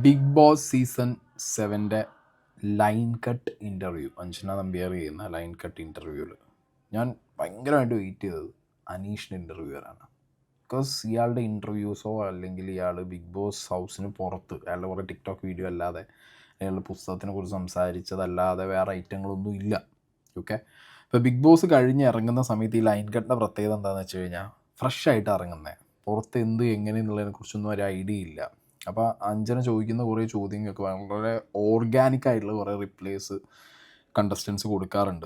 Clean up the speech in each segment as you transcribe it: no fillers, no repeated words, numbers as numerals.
Big Boss season 7 line cut interview, Anjana Nambiar ചെയ്യുന്ന line cut ഇൻ്റർവ്യൂവിൽ ഞാൻ ഭയങ്കരമായിട്ട് വെയിറ്റ് ചെയ്തത് അനീഷിൻ്റെ ഇൻ്റർവ്യൂ വരാണ്. ബിക്കോസ് ഇയാളുടെ ഇൻ്റർവ്യൂസോ അല്ലെങ്കിൽ ഇയാൾ ബിഗ് ബോസ് ഹൗസിന് പുറത്ത് അയാളുടെ കുറേ ടിക്ടോക്ക് വീഡിയോ അല്ലാതെ അയാളുടെ പുസ്തകത്തിനെ കുറിച്ച് സംസാരിച്ചതല്ലാതെ വേറെ ഐറ്റങ്ങളൊന്നും ഇല്ല. ഓക്കെ, ഇപ്പോൾ ബിഗ് ബോസ് കഴിഞ്ഞ് ഇറങ്ങുന്ന സമയത്ത് ഈ ലൈൻ കട്ടിൻ്റെ പ്രത്യേകത എന്താണെന്ന് വെച്ച് കഴിഞ്ഞാൽ ഫ്രഷ് ആയിട്ട് ഇറങ്ങുന്നത്, പുറത്ത് എന്ത് എങ്ങനെയെന്നുള്ളതിനെ കുറിച്ചൊന്നും ഒരു ഐഡിയ ഇല്ല. അപ്പോൾ അഞ്ജന ചോദിക്കുന്ന കുറേ ചോദ്യങ്ങൾക്ക് വളരെ ഓർഗാനിക്കായിട്ടുള്ള കുറേ റിപ്ലൈസ് കണ്ടസ്റ്റൻസ് കൊടുക്കാറുണ്ട്.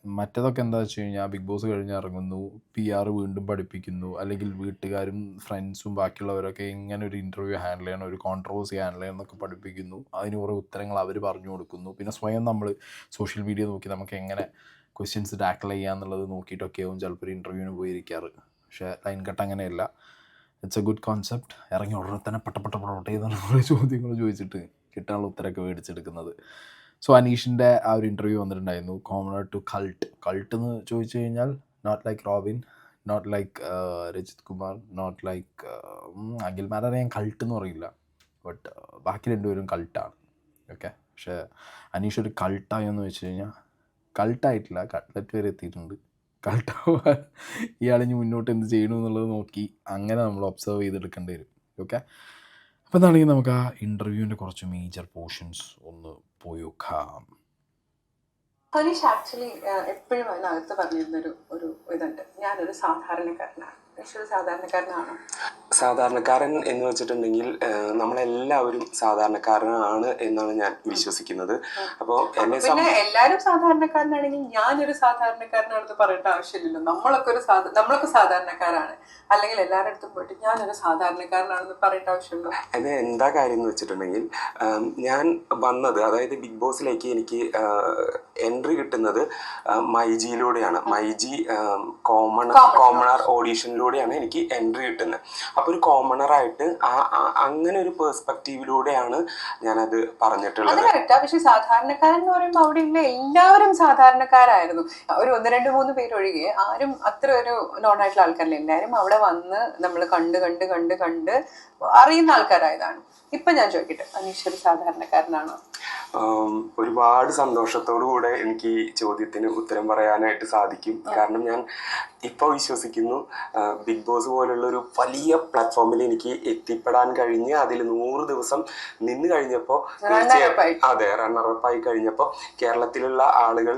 മറ്റേതൊക്കെ എന്താ വെച്ച് കഴിഞ്ഞാൽ ബിഗ് ബോസ് കഴിഞ്ഞ് ഇറങ്ങുന്നു, PR വീണ്ടും പഠിപ്പിക്കുന്നു, അല്ലെങ്കിൽ വീട്ടുകാരും ഫ്രണ്ട്സും ബാക്കിയുള്ളവരൊക്കെ എങ്ങനെ ഒരു ഇൻ്റർവ്യൂ ഹാൻഡിൽ ചെയ്യണം, ഒരു കോൺട്രവേഴ്സി ഹാൻഡിൽ ചെയ്യണം എന്നൊക്കെ പഠിപ്പിക്കുന്നു. അതിന് കുറേ ഉത്തരങ്ങൾ അവർ പറഞ്ഞു കൊടുക്കുന്നു. പിന്നെ സ്വയം നമ്മൾ സോഷ്യൽ മീഡിയ നോക്കി നമുക്ക് എങ്ങനെ ക്വസ്റ്റ്യൻസ് ടാക്കിൾ ചെയ്യാന്നുള്ളത് നോക്കിയിട്ടൊക്കെയാവും ചിലപ്പോൾ ഒരു ഇൻ്റർവ്യൂവിന് പോയിരിക്കാറ്. പക്ഷേ ലൈൻ കട്ട് അങ്ങനെയല്ല. It's A good concept. ഇറങ്ങി ഉടനെ തന്നെ പട്ട ചെയ്താണ് കുറേ ചോദ്യങ്ങൾ ചോദിച്ചിട്ട് കിട്ടാനുള്ള ഉത്തരമൊക്കെ മേടിച്ചെടുക്കുന്നത്. സോ അനീഷിൻ്റെ ആ ഒരു ഇൻ്റർവ്യൂ വന്നിട്ടുണ്ടായിരുന്നു. കോമണർ ടു കൾട്ട് എന്ന് ചോദിച്ചു കഴിഞ്ഞാൽ not like Robin, not like Rajith Kumar, not like അഖിൽമാരെ ഞാൻ കൾട്ട് എന്ന് പറയില്ല, ബട്ട് ബാക്കി രണ്ടുപേരും കൾട്ടാണ്. ഓക്കെ, പക്ഷേ അനീഷ് ഒരു കൾട്ടായെന്ന് വെച്ച് കഴിഞ്ഞാൽ കൾട്ടായിട്ടില്ല, കട്ട്ലറ്റ് വരെ എത്തിയിട്ടുണ്ട്. കൾട്ടാവാൻ ഇയാളിനി മുന്നോട്ട് എന്ത് ചെയ്യണമെന്നുള്ളത് നോക്കി അങ്ങനെ നമ്മൾ ഒബ്സർവ് ചെയ്തെടുക്കേണ്ടി വരും. ഓക്കെ, അപ്പോൾ എന്താണെങ്കിൽ നമുക്ക് ആ ഇൻ്റർവ്യൂവിൻ്റെ കുറച്ച് മേജർ പോർഷൻസ് ഒന്ന് പോയി നോക്കാം. ഹരീഷ് ആക്ച്വലി എപ്പോഴും അതിനകത്ത് പറഞ്ഞിരുന്നൊരു ഒരു ഇതുണ്ട്, ഞാനൊരു സാധാരണക്കാരനാണ്. ഒരു സാധാരണക്കാരനാണ്. സാധാരണക്കാരൻ എന്ന് വെച്ചിട്ടുണ്ടെങ്കിൽ നമ്മളെല്ലാവരും സാധാരണക്കാരനാണ് എന്നാണ് ഞാൻ വിശ്വസിക്കുന്നത്. അപ്പോൾ പിന്നെ എല്ലാവരും സാധാരണക്കാരനാണെങ്കിൽ ഞാനൊരു സാധാരണക്കാരനാണെന്ന് പറയേണ്ട ആവശ്യമില്ലല്ലോ. നമ്മളൊക്കെ സാധാരണക്കാരാണ്, അല്ലെങ്കിൽ എല്ലാവരുടെ അടുത്തും പോയിട്ട് ഞാനൊരു സാധാരണക്കാരനാണെന്ന് പറയേണ്ട ആവശ്യമുണ്ടോ? അത് എന്താ കാര്യം എന്ന് വെച്ചിട്ടുണ്ടെങ്കിൽ, ഞാൻ വന്നത്, അതായത് ബിഗ് ബോസിലേക്ക് എനിക്ക് എൻട്രി കിട്ടുന്നത് മൈജിയിലൂടെയാണ്. മൈജി കോമണർ ഓഡീഷനിലൂടെയാണ് എനിക്ക് എൻട്രി കിട്ടുന്നത്. അപ്പോൾ ഒരു കോമണറായിട്ട് അങ്ങനെ ഒരു പെർസ്പെക്റ്റീവിലൂടെയാണ് ഞാനത് പറഞ്ഞിട്ടുള്ളത്. പക്ഷെ സാധാരണക്കാരൻ എന്ന് പറയുമ്പോൾ അവിടെ ഉള്ള എല്ലാവരും സാധാരണക്കാരായിരുന്നു. ഒരു 1, 2, 3 പേരൊഴികെ ആരും അത്ര ഒരു നോൺ ആയിട്ടുള്ള ആൾക്കാരില്ല. എല്ലാവരും അവിടെ വന്ന് നമ്മൾ കണ്ട് അറിയുന്ന ആൾക്കാരായതാണ്. ഇപ്പൊ ഞാൻ ചോദിക്കട്ടെ, അനീഷ് ഒരു സാധാരണക്കാരനാണോ? ഒരുപാട് സന്തോഷത്തോടു കൂടെ എനിക്ക് ഈ ചോദ്യത്തിന് ഉത്തരം പറയാനായിട്ട് സാധിക്കും. കാരണം ഞാൻ ഇപ്പോൾ വിശ്വസിക്കുന്നു, ബിഗ് ബോസ് പോലുള്ള ഒരു വലിയ പ്ലാറ്റ്ഫോമിൽ എനിക്ക് എത്തിപ്പെടാൻ കഴിഞ്ഞ് അതിൽ 100 ദിവസം നിന്ന് കഴിഞ്ഞപ്പോൾ, അതെ, റണ്ണറപ്പായി കഴിഞ്ഞപ്പോൾ കേരളത്തിലുള്ള ആളുകൾ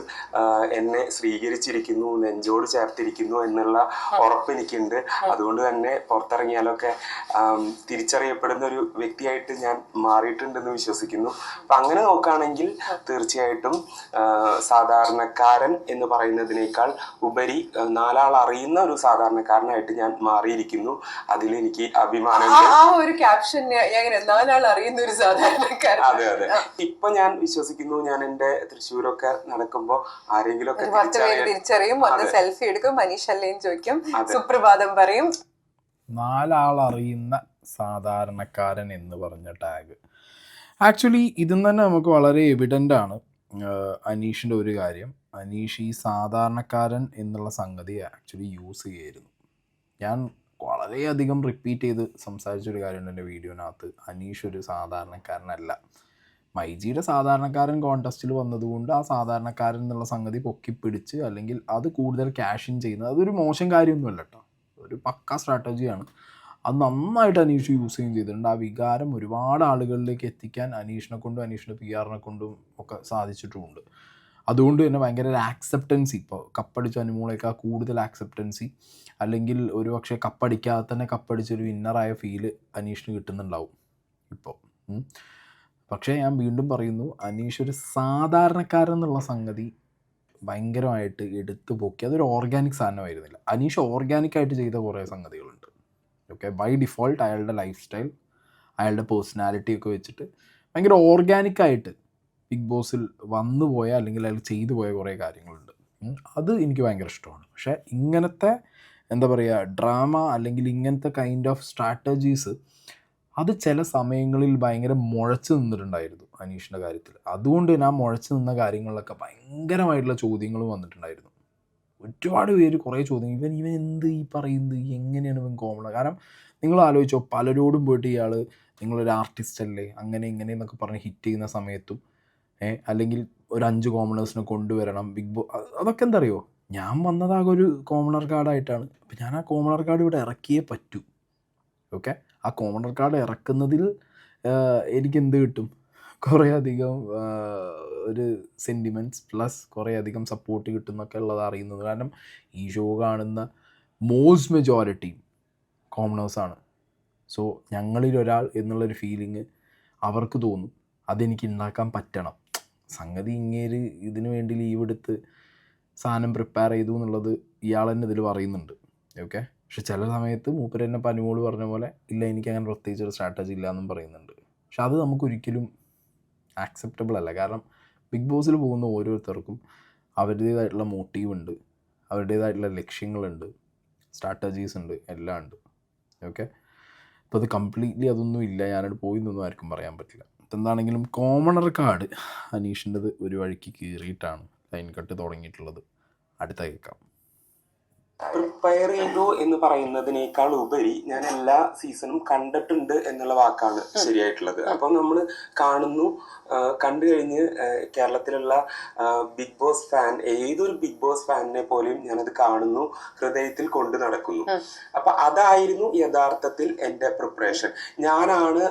എന്നെ സ്വീകരിച്ചിരിക്കുന്നു, നെഞ്ചോട് ചേർത്തിരിക്കുന്നു എന്നുള്ള ഉറപ്പ് എനിക്കുണ്ട്. അതുകൊണ്ട് തന്നെ പുറത്തിറങ്ങിയാലൊക്കെ തിരിച്ചറിയപ്പെടുന്ന ഒരു വ്യക്തിയായിട്ട് ഞാൻ മാറിയിട്ടുണ്ടെന്ന് വിശ്വസിക്കുന്നു. അപ്പം അങ്ങനെ നോക്കുകയാണെങ്കിൽ തീർച്ചയായിട്ടും സാധാരണക്കാരൻ എന്ന് പറയുന്നതിനേക്കാൾ ഉപരി 4 ആൾ അറിയുന്ന ഒരു സാധാരണക്കാരനായിട്ട് ഞാൻ മാറിയിരിക്കുന്നു. അതിലെനിക്ക് അഭിമാനമുണ്ട്. അതെ അതെ, ഇപ്പൊ ഞാൻ വിശ്വസിക്കുന്നു, ഞാൻ എന്റെ തൃശ്ശൂരൊക്കെ നടക്കുമ്പോ ആരെങ്കിലും ഒക്കെ തിരിച്ചറിയും, സെൽഫി എടുക്കും, മനീഷല്ലേന്ന് ചോദിക്കും, സുപ്രഭാതം പറയും. 4 ആൾ അറിയുന്ന സാധാരണക്കാരൻ എന്ന് പറഞ്ഞ ടാഗ് ആക്ച്വലി ഇതിൽ തന്നെ നമുക്ക് വളരെ എവിഡൻ്റ് ആണ്. അനീഷിൻ്റെ ഒരു കാര്യം, അനീഷ് ഈ സാധാരണക്കാരൻ എന്നുള്ള സംഗതി ആക്ച്വലി യൂസ് ചെയ്യായിരുന്നു. ഞാൻ വളരെയധികം റിപ്പീറ്റ് ചെയ്ത് സംസാരിച്ചൊരു കാര്യമുണ്ട് എൻ്റെ വീഡിയോനകത്ത്. അനീഷ് ഒരു സാധാരണക്കാരനല്ല. മൈജിയുടെ സാധാരണക്കാരൻ കോൺടെസ്റ്റിൽ വന്നതുകൊണ്ട് ആ സാധാരണക്കാരൻ എന്നുള്ള സംഗതി പൊക്കിപ്പിടിച്ച് അല്ലെങ്കിൽ അത് കൂടുതൽ ക്യാഷ് ഇൻ ചെയ്യുന്നത് അതൊരു മോശം കാര്യമൊന്നുമല്ല കേട്ടോ, ഒരു പക്ക സ്ട്രാറ്റജിയാണ്. അത് നന്നായിട്ട് അനീഷ് യൂസ് ചെയ്യുകയും ചെയ്തിട്ടുണ്ട്. ആ വികാരം ഒരുപാട് ആളുകളിലേക്ക് എത്തിക്കാൻ അനീഷിനെ കൊണ്ടും അനീഷിൻ്റെ PR കൊണ്ടും ഒക്കെ സാധിച്ചിട്ടുമുണ്ട്. അതുകൊണ്ട് തന്നെ ഭയങ്കര ഒരു ആക്സെപ്റ്റൻസി, ഇപ്പോൾ കപ്പടിച്ച അനുമോളേക്കാൾ കൂടുതൽ ആക്സെപ്റ്റൻസി, അല്ലെങ്കിൽ ഒരു പക്ഷേ കപ്പടിക്കാതെ തന്നെ കപ്പടിച്ചൊരു വിന്നറായ ഫീല് അനീഷിന് കിട്ടുന്നുണ്ടാവും ഇപ്പോൾ. പക്ഷേ ഞാൻ വീണ്ടും പറയുന്നു, അനീഷ് ഒരു സാധാരണക്കാരൻ എന്നുള്ള സംഗതി ഭയങ്കരമായിട്ട് എടുത്തു പൊക്കി. അതൊരു ഓർഗാനിക് സാധനമായിരുന്നില്ല. അനീഷ് ഓർഗാനിക്കായിട്ട് ചെയ്ത കുറേ സംഗതികളുണ്ട്. ഓക്കെ, ബൈ ഡിഫോൾട്ട് അയാളുടെ ലൈഫ് സ്റ്റൈൽ, അയാളുടെ പേഴ്സണാലിറ്റി ഒക്കെ വെച്ചിട്ട് ഭയങ്കര ഓർഗാനിക്കായിട്ട് ബിഗ് ബോസിൽ വന്നു പോയ അല്ലെങ്കിൽ അയാൾ ചെയ്തു പോയ കുറേ കാര്യങ്ങളുണ്ട്. അത് എനിക്ക് ഭയങ്കര ഇഷ്ടമാണ്. പക്ഷേ ഇങ്ങനത്തെ എന്താ പറയുക ഡ്രാമ അല്ലെങ്കിൽ ഇങ്ങനത്തെ കൈൻഡ് ഓഫ് സ്ട്രാറ്റജീസ് അത് ചില സമയങ്ങളിൽ ഭയങ്കര മുഴച്ച് നിന്നിട്ടുണ്ടായിരുന്നു അനീഷിൻ്റെ കാര്യത്തിൽ. അതുകൊണ്ട് തന്നെ ആ മുഴച്ച് നിന്ന കാര്യങ്ങളിലൊക്കെ ഭയങ്കരമായിട്ടുള്ള ചോദ്യങ്ങൾ വന്നിട്ടുണ്ടായിരുന്നു. ഒരുപാട് പേര് കുറേ ചോദ്യം, ഇവൻ എന്ത് ഈ പറയുന്നത്, എങ്ങനെയാണ് ഇവൻ കോമൺ? കാരണം നിങ്ങൾ ആലോചിച്ചോ, പലരോടും പോയിട്ട് ഇയാൾ നിങ്ങളൊരു ആർട്ടിസ്റ്റ് അല്ലേ, അങ്ങനെ ഇങ്ങനെ എന്നൊക്കെ പറഞ്ഞ് ഹിറ്റ് ചെയ്യുന്ന സമയത്തും അല്ലെങ്കിൽ ഒരു 5 കോമണേഴ്സിനെ കൊണ്ടുവരണം ബിഗ് ബോസ്, അതൊക്കെ എന്താ അറിയോ, ഞാൻ വന്നതാകെ ഒരു കോമണർ കാർഡായിട്ടാണ്. അപ്പം ഞാൻ ആ കോമണർ കാർഡ് ഇവിടെ ഇറക്കിയേ പറ്റൂ. ഓക്കെ, ആ കോമണർ കാർഡ് ഇറക്കുന്നതിൽ എനിക്ക് എന്ത് കിട്ടും, കുറേ അധികം ഒരു സെൻറ്റിമെൻറ്റ്സ് പ്ലസ് കുറേ അധികം സപ്പോർട്ട് കിട്ടുന്നൊക്കെ ഉള്ളത് അറിയുന്നത്. കാരണം ഈ ഷോ കാണുന്ന മോസ്റ്റ് മെജോറിറ്റി കോമണേഴ്സാണ്. സോ ഞങ്ങളിൽ ഒരാൾ എന്നുള്ളൊരു ഫീലിംഗ് അവർക്ക് തോന്നും. അതെനിക്ക് ഉണ്ടാക്കാൻ പറ്റണം. സംഗതി ഇങ്ങേര് ഇതിനു വേണ്ടി ലീവ് എടുത്ത് സാധനം പ്രിപ്പയർ ചെയ്തു എന്നുള്ളത് ഇയാൾ തന്നെ ഇതിൽ പറയുന്നുണ്ട്. ഓക്കെ, പക്ഷെ ചില സമയത്ത് മൂപ്പര് തന്നെ പനിമോള് പറഞ്ഞ പോലെ ഇല്ല എനിക്കങ്ങനെ പ്രത്യേകിച്ച് ഒരു സ്ട്രാറ്റജി ഇല്ല എന്നും പറയുന്നുണ്ട്. പക്ഷെ അത് നമുക്കൊരിക്കലും ആക്സെപ്റ്റബിൾ അല്ല. കാരണം ബിഗ് ബോസിൽ പോകുന്ന ഓരോരുത്തർക്കും അവരുടേതായിട്ടുള്ള മോട്ടീവ് ഉണ്ട്, അവരുടേതായിട്ടുള്ള ലക്ഷ്യങ്ങളുണ്ട്, സ്ട്രാറ്റജീസ് ഉണ്ട്, എല്ലാം ഉണ്ട്. ഓക്കെ, അപ്പോൾ അത് കംപ്ലീറ്റ്ലി അതൊന്നും ഇല്ല, ഞാനത് പോയി എന്നൊന്നും ആർക്കും പറയാൻ പറ്റില്ല. എന്താണെങ്കിലും കോമണർ കാർഡ് അനീഷിൻ്റെത് ഒരു വഴിക്ക് കീറിയിട്ടാണ് ലൈൻ കട്ട് തുടങ്ങിയിട്ടുള്ളത്. അടുത്ത കേൾക്കാം. പ്രിപ്പയർ ചെയ്തു എന്ന് പറയുന്നതിനേക്കാൾ ഉപരി ഞാൻ എല്ലാ സീസണും കണ്ടിട്ടുണ്ട് എന്നുള്ള വാക്കാണ് ശരിയായിട്ടുള്ളത്. അപ്പം നമ്മൾ കാണുന്നു, കണ്ടു കഴിഞ്ഞ് കേരളത്തിലുള്ള ബിഗ് ബോസ് ഫാൻ, ഏതൊരു ബിഗ് ബോസ് ഫാനിനെ പോലെയും ഞാനത് കാണുന്നു, ഹൃദയത്തിൽ കൊണ്ടു നടക്കുന്നു. അപ്പൊ അതായിരുന്നു യഥാർത്ഥത്തിൽ എൻ്റെ പ്രിപ്പറേഷൻ. ഞാനാണ്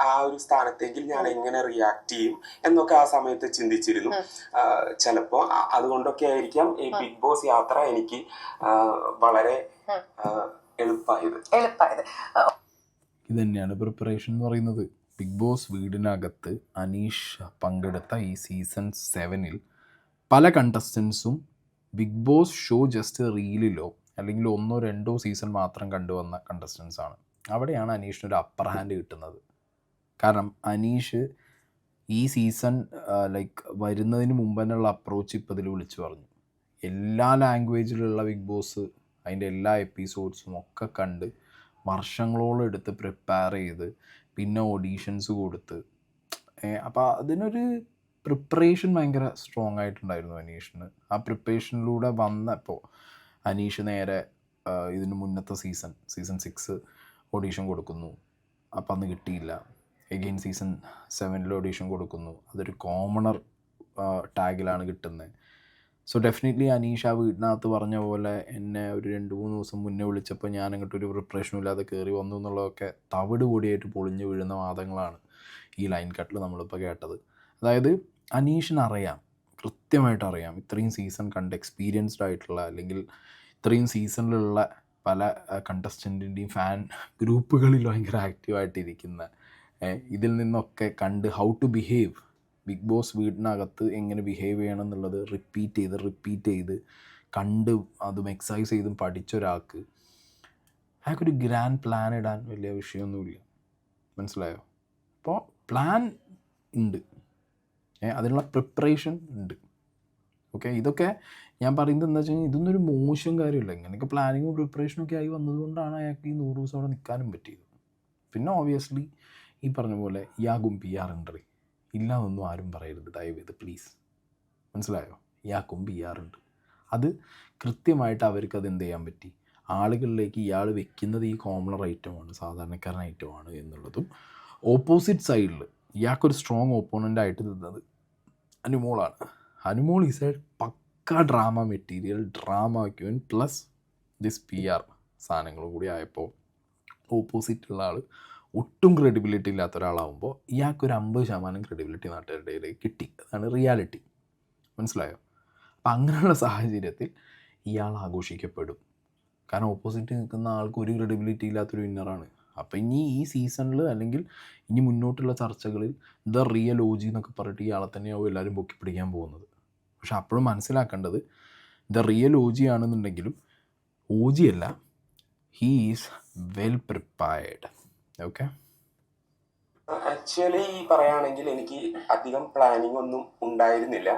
ആ ഒരു സ്ഥാനത്തെങ്കിൽ ഞാൻ എങ്ങനെ റിയാക്ട് ചെയ്യും എന്നൊക്കെ ആ സമയത്ത് ചിന്തിച്ചിരുന്നു. ചിലപ്പോൾ അതുകൊണ്ടൊക്കെ ആയിരിക്കാം ഈ ബിഗ് ബോസ് യാത്ര എനിക്ക് വളരെ എളുപ്പമായത്. ഇത് തന്നെയാണ് പ്രിപ്പറേഷൻ എന്ന് പറയുന്നത്. ബിഗ് ബോസ് വീടിനകത്ത് അനീഷ് പങ്കെടുത്ത ഈ സീസൺ 7 പല കണ്ടസ്റ്റൻസും ബിഗ് ബോസ് ഷോ ജസ്റ്റ് റീലിലോ അല്ലെങ്കിൽ 1-2 സീസൺ മാത്രം കണ്ടുവന്ന കണ്ടസ്റ്റൻസ് ആണ്. അവിടെയാണ് അനീഷിനൊരു അപ്പർ ഹാൻഡ് കിട്ടുന്നത്. കാരണം അനീഷ് ഈ സീസൺ വരുന്നതിന് മുമ്പ് തന്നെയുള്ള അപ്രോച്ച് ഇപ്പോൾ ഇതിൽ വിളിച്ചു പറഞ്ഞു. എല്ലാ ലാംഗ്വേജിലുള്ള ബിഗ് ബോസ് അതിൻ്റെ എല്ലാ എപ്പിസോഡ്സും ഒക്കെ കണ്ട് വർഷങ്ങളോളം എടുത്ത് പ്രിപ്പയർ ചെയ്ത് പിന്നെ ഓഡീഷൻസ് കൊടുത്ത് അപ്പോൾ അതിനൊരു പ്രിപ്പറേഷൻ ഭയങ്കര സ്ട്രോങ് ആയിട്ടുണ്ടായിരുന്നു അനീഷിന്. ആ പ്രിപ്പറേഷനിലൂടെ വന്നപ്പോൾ അനീഷ് നേരെ ഇതിന് മുന്നത്തെ സീസൺ 6 ഓഡീഷൻ കൊടുക്കുന്നു. അപ്പം അന്ന് കിട്ടിയില്ല. എഗെയിൻ സീസൺ 7 ഓഡീഷൻ കൊടുക്കുന്നു. അതൊരു കോമണർ ടാഗിലാണ് കിട്ടുന്നത്. സോ ഡെഫിനറ്റ്ലി അനീഷ് ആ വീടിനകത്ത് പറഞ്ഞ പോലെ എന്നെ ഒരു 2-3 ദിവസം മുന്നേ വിളിച്ചപ്പോൾ ഞാൻ അങ്ങോട്ടൊരു പ്രിപ്പറേഷനും ഇല്ലാതെ കയറി വന്നു എന്നുള്ളതൊക്കെ തവിട് കൂടിയായിട്ട് പൊളിഞ്ഞ് വീഴുന്ന വാദങ്ങളാണ് ഈ ലൈൻ കട്ടിൽ നമ്മളിപ്പോൾ കേട്ടത്. അതായത് അനീഷിനറിയാം, കൃത്യമായിട്ടറിയാം, ഇത്രയും സീസൺ കണ്ട് എക്സ്പീരിയൻസ്ഡ് ആയിട്ടുള്ള അല്ലെങ്കിൽ ഇത്രയും സീസണിലുള്ള പല കണ്ടസ്റ്റൻറ്റിൻ്റെയും ഫാൻ ഗ്രൂപ്പുകളിൽ ഭയങ്കര ആക്റ്റീവായിട്ടിരിക്കുന്ന ഇതിൽ നിന്നൊക്കെ കണ്ട് how to behave, Bigg Boss വീടിനകത്ത് എങ്ങനെ ബിഹേവ് ചെയ്യണം എന്നുള്ളത് റിപ്പീറ്റ് ചെയ്ത് കണ്ട് അതും എക്സസൈസ് ചെയ്തും പഠിച്ച ഒരാൾക്ക് അയാൾക്കൊരു ഗ്രാൻഡ് പ്ലാൻ ഇടാൻ വലിയ വിഷയമൊന്നുമില്ല. മനസ്സിലായോ? അപ്പോൾ പ്ലാൻ ഉണ്ട്, അതിനുള്ള പ്രിപ്പറേഷൻ ഉണ്ട്. ഓക്കെ, ഇതൊക്കെ ഞാൻ പറയുന്നത് എന്താ വെച്ച് കഴിഞ്ഞാൽ ഇതൊന്നും ഒരു മോശം കാര്യമില്ല. ഇങ്ങനെയൊക്കെ പ്ലാനിങ്ങും പ്രിപ്പറേഷനും ഒക്കെ ആയി വന്നതുകൊണ്ടാണ് അയാൾക്ക് ഈ 100 ദിവസം അവിടെ നിൽക്കാനും പറ്റിയത്. പിന്നെ ഓബിയസ്ലി ഈ പറഞ്ഞ പോലെ യാഗും PR എൻട്രി ഇല്ലാതൊന്നും ആരും പറയരുത് ദയവേത് പ്ലീസ്. മനസ്സിലായോ? ഇയാൾക്കും PR ഉണ്ട്. അത് കൃത്യമായിട്ട് അവർക്ക് അത് എന്ത് ചെയ്യാൻ പറ്റി, ആളുകളിലേക്ക് ഇയാൾ വെക്കുന്നത് ഈ കോമണർ ഐറ്റമാണ്, സാധാരണക്കാരൻ ഐറ്റമാണ് എന്നുള്ളതും. ഓപ്പോസിറ്റ് സൈഡിൽ ഇയാൾക്കൊരു സ്ട്രോങ് ഓപ്പോണൻ്റ് ആയിട്ട് നിന്നത് അനുമോളാണ്. Anumol is a pakka drama material, drama queen plus this PR സാധനങ്ങളും കൂടി ആയപ്പോൾ ഓപ്പോസിറ്റുള്ള ആൾ ഒട്ടും ക്രെഡിബിലിറ്റി ഇല്ലാത്ത ഒരാളാകുമ്പോൾ ഇയാൾക്കൊരു 50% ക്രെഡിബിലിറ്റി നാട്ടുകാരുടെ ഇടയിൽ കിട്ടി. അതാണ് റിയാലിറ്റി. മനസ്സിലായോ? അപ്പം അങ്ങനെയുള്ള സാഹചര്യത്തിൽ ഇയാൾ ആഘോഷിക്കപ്പെടും. കാരണം ഓപ്പോസിറ്റ് നിൽക്കുന്ന ആൾക്ക് ഒരു ക്രെഡിബിലിറ്റി ഇല്ലാത്തൊരു വിന്നറാണ്. അപ്പം ഇനി ഈ സീസണിൽ അല്ലെങ്കിൽ ഇനി മുന്നോട്ടുള്ള ചർച്ചകളിൽ ദ റിയൽ OG എന്നൊക്കെ പറഞ്ഞിട്ട് ഇയാളെ തന്നെയാവും എല്ലാവരും പൊക്കി പിടിക്കാൻ പോകുന്നത്. പക്ഷെ അപ്പോഴും മനസ്സിലാക്കേണ്ടത് ദ റിയൽ OG ആണെന്നുണ്ടെങ്കിലും OG അല്ല, he is well prepared. Okay, actually പറയുകയാണെങ്കിൽ എനിക്ക് അധികം പ്ലാനിങ് ഒന്നും ഉണ്ടായിരുന്നില്ല.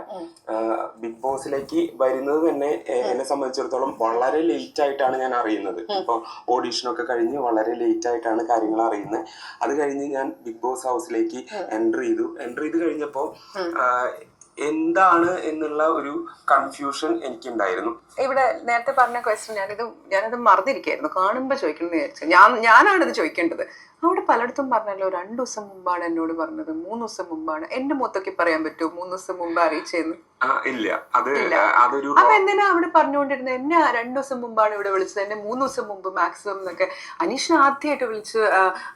ബിഗ് ബോസിലേക്ക് വരുന്നത് തന്നെ എന്നെ സംബന്ധിച്ചിടത്തോളം വളരെ ലേറ്റ് ആയിട്ടാണ് ഞാൻ അറിയുന്നത്. ഇപ്പോൾ ഓഡീഷനൊക്കെ കഴിഞ്ഞ് വളരെ ലേറ്റ് ആയിട്ടാണ് കാര്യങ്ങൾ അറിയുന്നത്. അത് കഴിഞ്ഞ് ഞാൻ ബിഗ് ബോസ് ഹൗസിലേക്ക് എൻ്റർ ചെയ്തു കഴിഞ്ഞപ്പോൾ എന്താണ് എന്നുള്ള ഒരു കൺഫ്യൂഷൻ എനിക്കുണ്ടായിരുന്നു. ഇവിടെ നേരത്തെ പറഞ്ഞ ക്വസ്റ്റ്യൻ ഞാനത് മറന്നിരിക്കായിരുന്നു, കാണുമ്പോൾ ചോദിക്കണം എന്ന് വിചാരിച്ചു. ഞാനാണിത് ചോദിക്കേണ്ടത്. അവിടെ പലയിടത്തും പറഞ്ഞല്ലോ 2 ദിവസം മുമ്പാണ് എന്നോട് പറഞ്ഞത്, 3 ദിവസം മുമ്പാണ്. എന്റെ മൊത്തൊക്കെ പറയാൻ പറ്റുമോ 3 ദിവസം മുമ്പ് അറിയിച്ചെന്ന്? ഇല്ല, അതൊരു അപ്പൊ എന്തിനാ അവിടെ പറഞ്ഞുകൊണ്ടിരുന്നത്? എന്നെ 2 ദിവസം മുമ്പാണ് ഇവിടെ വിളിച്ചത്, എന്നെ 3 ദിവസം മുമ്പ് മാക്സിമം എന്നൊക്കെ. അനീഷിനെ ആദ്യമായിട്ട് വിളിച്ച്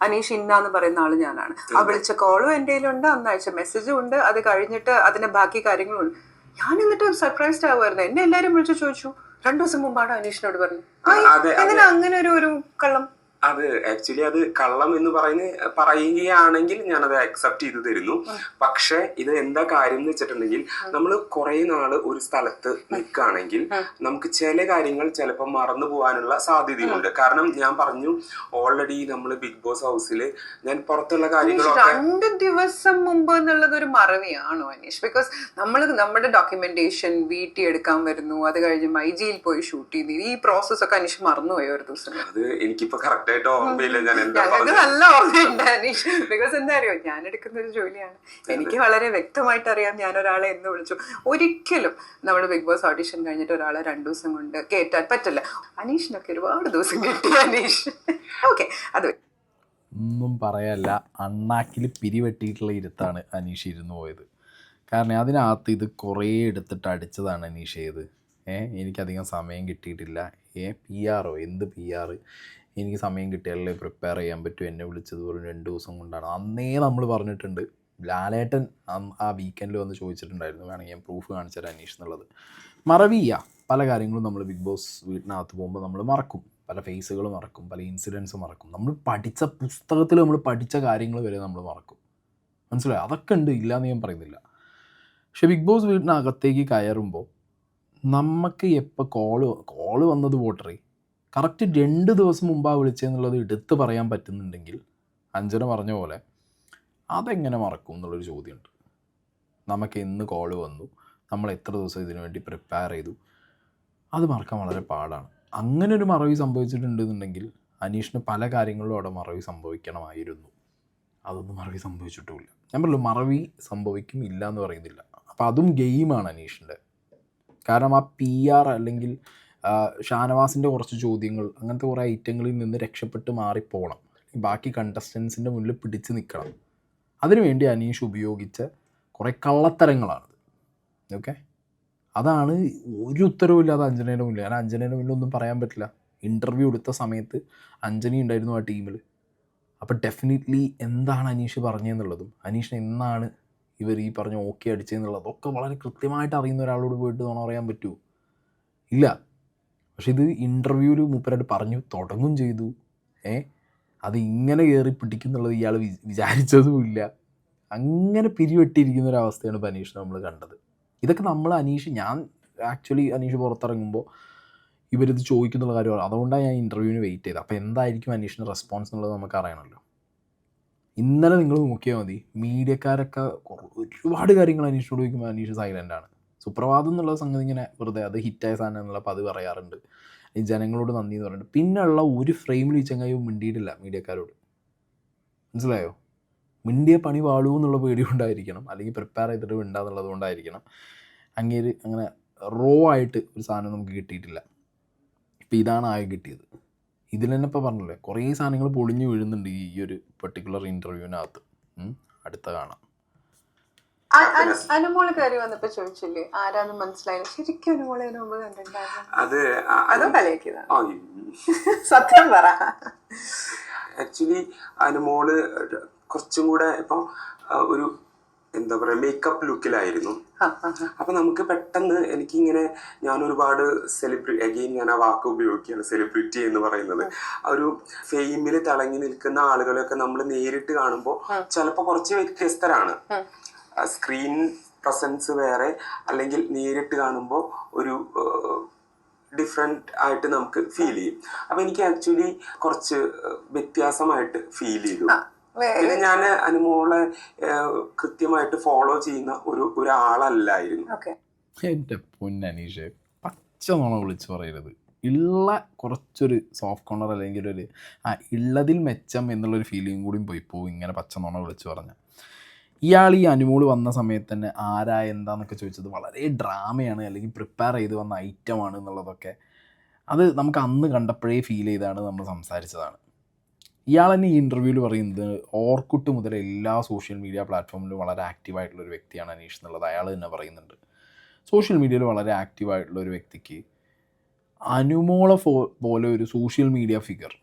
അനീഷ് ഇന്നാന്ന് പറയുന്ന ആള് ഞാനാണ്. ആ വിളിച്ച കോളും എന്റെ കയ്യിലുണ്ട്, അന്ന് അയച്ച മെസ്സേജും ഉണ്ട്, അത് കഴിഞ്ഞിട്ട് അതിന്റെ ബാക്കി കാര്യങ്ങളും ഉണ്ട്. ഞാൻ എന്നിട്ട് സർപ്രൈസ്ഡ് ആവുമായിരുന്നു. എന്നെ എല്ലാരും വിളിച്ച് ചോദിച്ചു 2 ദിവസം മുമ്പാണ് അനീഷിനോട് പറഞ്ഞത്. എന്തിനാ അങ്ങനെ ഒരു കള്ളം? അത് ആക്ച്വലി അത് കള്ളം എന്ന് പറയുകയാണെങ്കിൽ ഞാനത് അക്സെപ്റ്റ് ചെയ്തു തരുന്നു. പക്ഷെ ഇത് എന്താ കാര്യം എന്ന് വെച്ചിട്ടുണ്ടെങ്കിൽ, നമ്മൾ കുറെ നാള് ഒരു സ്ഥലത്ത് നിൽക്കുകയാണെങ്കിൽ നമുക്ക് ചില കാര്യങ്ങൾ ചിലപ്പോൾ മറന്നു പോകാനുള്ള സാധ്യതയുണ്ട്. കാരണം ഞാൻ പറഞ്ഞു, ഓൾറെഡി നമ്മൾ ബിഗ് ബോസ് ഹൗസിൽ ഞാൻ പുറത്തുള്ള കാര്യങ്ങളൊക്കെ 2 ദിവസം മുമ്പ് എന്നുള്ളത് ഒരു മറവിയാണോ അനീഷ്? ബിക്കോസ് നമ്മുടെ ഡോക്യുമെന്റേഷൻ വീട്ടിൽ എടുക്കാൻ വരുന്നു, അത് കഴിഞ്ഞ് മൈജിയിൽ പോയി ഷൂട്ട് ചെയ്ത് ഈ പ്രോസസ് ഒക്കെ അനീഷ് മറന്നുപോയോ ഒരു ദിവസം? അത് എനിക്കിപ്പോ കറക്റ്റ് ആയിട്ട് ഓർമ്മയില്ല ഞാൻ എന്താ ഞങ്ങൾക്ക് നല്ല ഓർമ്മയുണ്ട് അനീഷ്. ബിക്കോസ് എന്താ അറിയോ, ഞാൻ എടുക്കുന്ന ഒരു ജോലിയാണ്, എനിക്ക് വളരെ വ്യക്തമായിട്ട് അറിയാം ഞാൻ ഒരാളെ എന്ന് വിളിച്ചു. ഒരിക്കലും നമ്മുടെ ബിഗ് ബോസ് ഓഡിഷൻ കഴിഞ്ഞിട്ട് ഒരാളെ 2 ദിവസം കൊണ്ട് കേറ്റാൻ പറ്റില്ല. അനീഷിനൊക്കെ ഒരുപാട് ദിവസം കിട്ടി അനീഷ്. ഓക്കെ, അത് ഒന്നും പറയല്ല, അണ്ണാക്കിൽ പിരിവെട്ടിയിട്ടുള്ള ഇരുത്താണ് അനീഷ് ഇരുന്ന് പോയത്. കാരണം അതിനകത്ത് ഇത് കുറേ എടുത്തിട്ട് അടിച്ചതാണ് അനീഷ് ചെയ്ത്. എനിക്കധികം സമയം കിട്ടിയിട്ടില്ല. PR എന്ത് PR? എനിക്ക് സമയം കിട്ടിയാലേ പ്രിപ്പയർ ചെയ്യാൻ പറ്റും. എന്നെ വിളിച്ചത് വെറും 2 ദിവസം കൊണ്ടാണ്. അന്നേ നമ്മൾ പറഞ്ഞിട്ടുണ്ട്. ലാലേട്ടൻ ആ വീക്കെൻഡിൽ വന്ന് ചോദിച്ചിട്ടുണ്ടായിരുന്നു, വേണമെങ്കിൽ ഞാൻ പ്രൂഫ് കാണിച്ചു തരാം അനീഷ് എന്നുള്ളത്. മറവിയ പല കാര്യങ്ങളും നമ്മൾ ബിഗ് ബോസ് വീട്ടിനകത്ത് പോകുമ്പോൾ നമ്മൾ മറക്കും. പല ഫേസുകൾ മറക്കും, പല ഇൻസിഡൻസ് മറക്കും. നമ്മൾ പഠിച്ച പുസ്തകത്തിൽ നമ്മൾ പഠിച്ച കാര്യങ്ങൾ വരെ നമ്മൾ മറക്കും. മനസ്സിലായി? അതൊക്കെ ഉണ്ട്, ഇല്ലയെന്ന് ഞാൻ പറയുന്നില്ല. പക്ഷെ ബിഗ് ബോസ് വീട്ടിനകത്തേക്ക് കയറുമ്പോൾ നമുക്ക് എപ്പോൾ കോള് വന്നത് പോട്ടറി കറക്റ്റ് 2 ദിവസം മുമ്പാണ് വിളിച്ചതെന്നുള്ളത് എടുത്ത് പറയാൻ പറ്റുന്നുണ്ടെങ്കിൽ, അഞ്ജന പറഞ്ഞ പോലെ അതെങ്ങനെ മറക്കും എന്നുള്ളൊരു ചോദ്യമുണ്ട്. നമുക്ക് എന്ന് കോള് വന്നു, നമ്മൾ എത്ര ദിവസം ഇതിനു വേണ്ടി പ്രിപ്പയർ ചെയ്തു, അത് മറക്കാൻ വളരെ പാടാണ്. അങ്ങനെ ഒരു മറവി സംഭവിച്ചിട്ടുണ്ടെന്നുണ്ടെങ്കിൽ അനീഷിന് പല കാര്യങ്ങളിലും അവിടെ മറവി സംഭവിക്കണമായിരുന്നു. അതൊന്നും മറവി സംഭവിച്ചിട്ടുമില്ല. ഞാൻ പറഞ്ഞു, മറവി സംഭവിക്കും ഇല്ല എന്ന് പറയുന്നില്ല. അപ്പോൾ അതും ഗെയിമാണ് അനീഷിൻ്റെ. കാരണം ആ PR അല്ലെങ്കിൽ ഷാനവാസിൻ്റെ കുറച്ച് ചോദ്യങ്ങൾ, അങ്ങനത്തെ കുറേ ഐറ്റങ്ങളിൽ നിന്ന് രക്ഷപ്പെട്ട് മാറിപ്പോകണം, ബാക്കി കണ്ടസ്റ്റൻസിൻ്റെ മുന്നിൽ പിടിച്ച് നിൽക്കണം. അതിനുവേണ്ടി അനീഷ് ഉപയോഗിച്ച കുറേ കള്ളത്തരങ്ങളാണത്. ഓക്കെ, അതാണ് ഒരു ഉത്തരവില്ലാതെ അഞ്ജനയുടെ മുന്നിൽ. കാരണം അഞ്ജനയുടെ മുന്നിൽ ഒന്നും പറയാൻ പറ്റില്ല. ഇൻ്റർവ്യൂ എടുത്ത സമയത്ത് അഞ്ജന ഉണ്ടായിരുന്നു ആ ടീമിൽ. അപ്പോൾ ഡെഫിനറ്റ്ലി എന്താണ് അനീഷ് പറഞ്ഞതെന്നുള്ളതും അനീഷിന് എന്നാണ് ഇവർ ഈ പറഞ്ഞ ഓക്കെ അടിച്ചതെന്നുള്ളതൊക്കെ വളരെ കൃത്യമായിട്ട് അറിയുന്ന ഒരാളോട് പോയിട്ട് തോന്നാൻ പറയാൻ പറ്റുമോ? ഇല്ല. പക്ഷെ ഇത് ഇൻ്റർവ്യൂവിൽ മൂപ്പരായിട്ട് പറഞ്ഞു തുടങ്ങും ചെയ്തു. അത് ഇങ്ങനെ കയറി പിടിക്കുന്നുള്ളത് ഇയാൾ വിചാരിച്ചതുമില്ല. അങ്ങനെ പിരിവെട്ടിയിരിക്കുന്ന ഒരവസ്ഥയാണ് ഇപ്പോൾ അനീഷ് നമ്മൾ കണ്ടത്. ഇതൊക്കെ നമ്മൾ ഞാൻ ആക്ച്വലി അനീഷ് പുറത്തിറങ്ങുമ്പോൾ ഇവരിത് ചോദിക്കുന്നുള്ള കാര്യമാണ്. അതുകൊണ്ടാണ് ഞാൻ ഇൻ്റർവ്യൂവിന് വെയിറ്റ് ചെയ്തത്. അപ്പോൾ എന്തായിരിക്കും അനീഷിൻ്റെ റെസ്പോൺസ് എന്നുള്ളത് നമുക്ക് അറിയണമല്ലോ. ഇന്നലെ നിങ്ങൾ നോക്കിയാൽ മതി, മീഡിയക്കാരൊക്കെ ഒരുപാട് കാര്യങ്ങൾ അനീഷിനോട് ചോദിക്കുമ്പോൾ അനീഷ് സൈലൻ്റാണ്. സുപ്രഭാതം എന്നുള്ള സംഗതി ഇങ്ങനെ വെറുതെ അത് ഹിറ്റായ സാധനം എന്നുള്ള പതിവ് പറയാറുണ്ട്, ഈ ജനങ്ങളോട് നന്ദി എന്ന് പറയുന്നുണ്ട്. പിന്നെയുള്ള ഒരു ഫ്രെയിമിൽ ഈ ചങ്ങായി മിണ്ടിയിട്ടില്ല മീഡിയക്കാരോട്. മനസ്സിലായോ? മിണ്ടിയ പണി വാളൂ എന്നുള്ള പേടി കൊണ്ടായിരിക്കണം, അല്ലെങ്കിൽ പ്രിപ്പയർ ചെയ്തിട്ട് മിണ്ടാന്നുള്ളത് കൊണ്ടായിരിക്കണം അങ്ങേര് അങ്ങനെ റോ ആയിട്ട് ഒരു സാധനം നമുക്ക് കിട്ടിയിട്ടില്ല. ഇപ്പം ഇതാണ് ആകെ കിട്ടിയത്. ഇതിൽ തന്നെ ഇപ്പോൾ പറഞ്ഞില്ലേ, കുറേ സാധനങ്ങൾ പൊളിഞ്ഞു വീഴുന്നുണ്ട് ഈ ഒരു പെർട്ടിക്കുലർ ഇൻ്റർവ്യൂവിനകത്ത്. അടുത്ത കാണാം. അനുമോള് കയറി വന്നപ്പോ ചോദിച്ചില്ലേ ആരാന്ന് മനസ്സിലായില്ല? ശരിക്കും അനുമോളെ അതിന് മുമ്പ് കണ്ടിട്ടുണ്ടായിരുന്നു? അതോ കലയാക്കിയതാണ്? സത്യം പറ. ആക്ച്വലി അനുമോള് കുറച്ചും കൂടെ ഇപ്പൊ ഒരു എന്താ പറയുക മേക്കപ്പ് ലുക്കിലായിരുന്നു. അപ്പൊ നമുക്ക് പെട്ടെന്ന് എനിക്കിങ്ങനെ ഞാൻ ഒരുപാട് അഗെയിൻ ഞാൻ ആ വാക്ക് ഉപയോഗിക്കുകയാണ്, സെലിബ്രിറ്റി എന്ന് പറയുന്നത്. ഒരു ഫെയിമിൽ തിളങ്ങി നിൽക്കുന്ന ആളുകളെയൊക്കെ നമ്മൾ നേരിട്ട് കാണുമ്പോൾ ചിലപ്പോൾ കുറച്ച് വ്യത്യസ്തരാണ്. സ്ക്രീൻ പ്രസൻസ് വേറെ, അല്ലെങ്കിൽ നേരിട്ട് കാണുമ്പോൾ ഒരു ഡിഫറെൻ്റ് ആയിട്ട് നമുക്ക് ഫീൽ ചെയ്യും. അപ്പം എനിക്ക് ആക്ച്വലി കുറച്ച് വ്യത്യാസമായിട്ട് ഫീൽ ചെയ്തു. പിന്നെ ഞാൻ അനുമോളെ കൃത്യമായിട്ട് ഫോളോ ചെയ്യുന്ന ഒരാളല്ലായിരുന്നു. എൻ്റെ പൊന്നനീഷ്, പച്ച നുണ വിളിച്ച് പറയരുത്. ഉള്ള കുറച്ചൊരു സോഫ്റ്റ് കോർണർ അല്ലെങ്കിൽ ഉള്ളതിൽ മെച്ചം എന്നുള്ളൊരു ഫീലിംഗ് കൂടി പോയി പോകും ഇങ്ങനെ പച്ച നുണ വിളിച്ച് പറഞ്ഞാൽ. ഇയാൾ ഈ അനുമോള് വന്ന സമയത്ത് തന്നെ ആരാ എന്താന്നൊക്കെ ചോദിച്ചത് വളരെ ഡ്രാമയാണ്, അല്ലെങ്കിൽ പ്രിപ്പയർ ചെയ്ത് വന്ന ഐറ്റമാണ് എന്നുള്ളതൊക്കെ അത് നമുക്ക് അന്ന് കണ്ടപ്പോഴേ ഫീൽ ചെയ്താണ് നമ്മൾ സംസാരിച്ചതാണ്. ഇയാൾ തന്നെ ഈ ഇൻ്റർവ്യൂവിൽ പറയുന്നത് ഓർക്കുട്ട് മുതൽ എല്ലാ സോഷ്യൽ മീഡിയ പ്ലാറ്റ്ഫോമിലും വളരെ ആക്റ്റീവായിട്ടുള്ളൊരു വ്യക്തിയാണ് അനീഷ് എന്നുള്ളത് അയാൾ തന്നെ പറയുന്നുണ്ട്. സോഷ്യൽ മീഡിയയിൽ വളരെ ആക്റ്റീവായിട്ടുള്ള ഒരു വ്യക്തിക്ക് അനുമോളെ പോലെ ഒരു സോഷ്യൽ മീഡിയ ഫിഗർ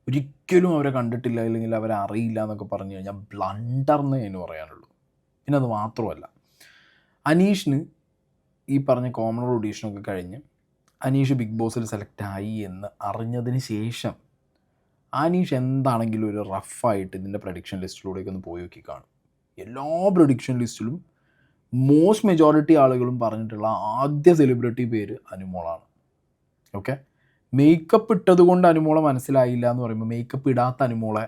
ഒരിക്കലും അവരെ കണ്ടിട്ടില്ല, അല്ലെങ്കിൽ അവരെ അറിയില്ല എന്നൊക്കെ പറഞ്ഞു കഴിഞ്ഞാൽ ബ്ലണ്ടർന്ന് എന്ന് പറയാനുള്ളൂ. പിന്നെ അത് മാത്രമല്ല, അനീഷിന് ഈ പറഞ്ഞ കോമണർ ഓഡീഷനൊക്കെ കഴിഞ്ഞ് അനീഷ് ബിഗ് ബോസിൽ സെലക്ട് ആയി എന്ന് അറിഞ്ഞതിന് ശേഷം അനീഷ് എന്താണെങ്കിലും ഒരു റഫായിട്ട് ഇതിൻ്റെ പ്രഡിക്ഷൻ ലിസ്റ്റിലൂടെയൊക്കെ ഒന്ന് പോയി നോക്കി കാണും. എല്ലാ പ്രഡിക്ഷൻ ലിസ്റ്റിലും മോസ്റ്റ് മെജോറിറ്റി ആളുകളും പറഞ്ഞിട്ടുള്ള ആദ്യ സെലിബ്രിറ്റി പേര് അനുമോളാണ്. ഓക്കെ, മേക്കപ്പ് ഇട്ടത് കൊണ്ട് അനുമോളെ മനസ്സിലായില്ല എന്ന് പറയുമ്പോൾ മേക്കപ്പ് ഇടാത്ത അനുമോളെ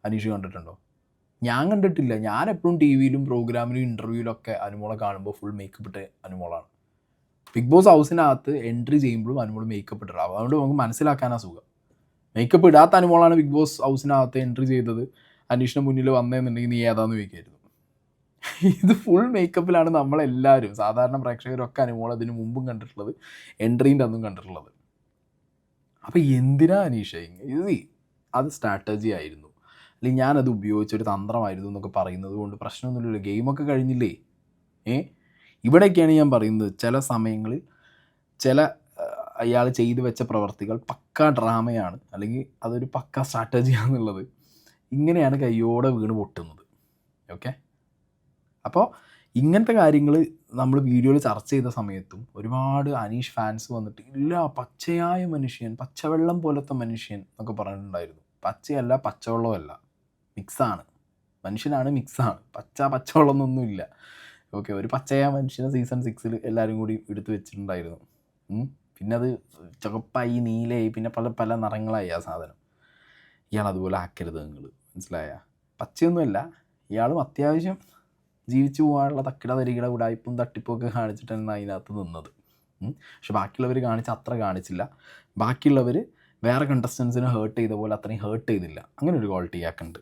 അനീഷ് കണ്ടിട്ടുണ്ടോ? ഞാൻ കണ്ടിട്ടില്ല. ഞാൻ എപ്പോഴും ടി വിയിലും പ്രോഗ്രാമിലും ഇൻ്റർവ്യൂവിലൊക്കെ അനുമോളെ കാണുമ്പോൾ ഫുൾ മേക്കപ്പ് ഇട്ട് അനുമോളാണ്. ബിഗ് ബോസ് ഹൗസിനകത്ത് എൻട്രി ചെയ്യുമ്പോഴും അനുമോൾ മേക്കപ്പ് ഇട്ടിട്ടാവും. അതുകൊണ്ട് നമുക്ക് മനസ്സിലാക്കാനാണ് സുഖം. മേക്കപ്പ് ഇടാത്ത അനുമോളാണ് ബിഗ് ബോസ് ഹൗസിനകത്ത് എൻട്രി ചെയ്തത്, അനീഷിന് മുന്നിൽ വന്നതെന്നുണ്ടെങ്കിൽ നീ ഏതാന്ന് ചോദിക്കായിരുന്നു. ഇത് ഫുൾ മേക്കപ്പിലാണ് നമ്മളെല്ലാവരും, സാധാരണ പ്രേക്ഷകരൊക്കെ അനുമോൾ അതിന് മുമ്പും കണ്ടിട്ടുള്ളത്, എൻട്രീൻ്റെ അന്നും കണ്ടിട്ടുള്ളത്. അപ്പോൾ എന്തിനാ അനീഷ ഇത്? അത് സ്ട്രാറ്റജി ആയിരുന്നു, അല്ലെങ്കിൽ ഞാനത് ഉപയോഗിച്ചൊരു തന്ത്രമായിരുന്നു എന്നൊക്കെ പറയുന്നത് കൊണ്ട് പ്രശ്നമൊന്നുമില്ലല്ലോ. ഗെയിമൊക്കെ കഴിഞ്ഞില്ലേ? ഇവിടെയൊക്കെയാണ് ഞാൻ പറയുന്നത്, ചില സമയങ്ങളിൽ ചില അയാൾ ചെയ്തു വെച്ച പ്രവർത്തികൾ പക്ക ഡ്രാമയാണ്, അല്ലെങ്കിൽ അതൊരു പക്ക സ്ട്രാറ്റജിയാണെന്നുള്ളത് ഇങ്ങനെയാണ് കയ്യോടെ വീണ് പൊട്ടുന്നത്. ഓക്കെ, അപ്പോൾ ഇങ്ങനത്തെ കാര്യങ്ങൾ നമ്മൾ വീഡിയോയിൽ ചർച്ച ചെയ്ത സമയത്തും ഒരുപാട് അനീഷ് ഫാൻസ് വന്നിട്ട് ഇല്ല പച്ചയായ മനുഷ്യൻ, പച്ചവെള്ളം പോലത്തെ മനുഷ്യൻ എന്നൊക്കെ പറഞ്ഞിട്ടുണ്ടായിരുന്നു. പച്ചയല്ല പച്ചവെള്ളമല്ല, മിക്സാണ്, മനുഷ്യനാണ് മിക്സാണ്, പച്ചവെള്ളം എന്നൊന്നുമില്ല. ഓക്കെ, ഒരു പച്ചയായ മനുഷ്യനെ സീസൺ 6 എല്ലാവരും കൂടി എടുത്തു വെച്ചിട്ടുണ്ടായിരുന്നു. പിന്നെ അത് ചുവപ്പായി നീലയായി പിന്നെ പല പല നിറങ്ങളായി ആ സാധനം. ഇയാൾ അതുപോലെ ആക്കരുത്, നിങ്ങൾ മനസ്സിലായ? പച്ചയൊന്നുമല്ല, ഇയാളും അത്യാവശ്യം ജീവിച്ചു പോകാനുള്ള തക്കിട തരികിട ഉടായ്പും തട്ടിപ്പും ഒക്കെ കാണിച്ചിട്ടാണ് അതിനകത്ത് നിന്നത്. പക്ഷെ ബാക്കിയുള്ളവർ അത്ര കാണിച്ചില്ല. ബാക്കിയുള്ളവർ വേറെ കണ്ടസ്റ്റൻസിനെ ഹേർട്ട് ചെയ്ത പോലെ അത്രയും ഹേർട്ട് ചെയ്തില്ല. അങ്ങനെ ഒരു ക്വാളിറ്റി ഇയാൾക്കുണ്ട്.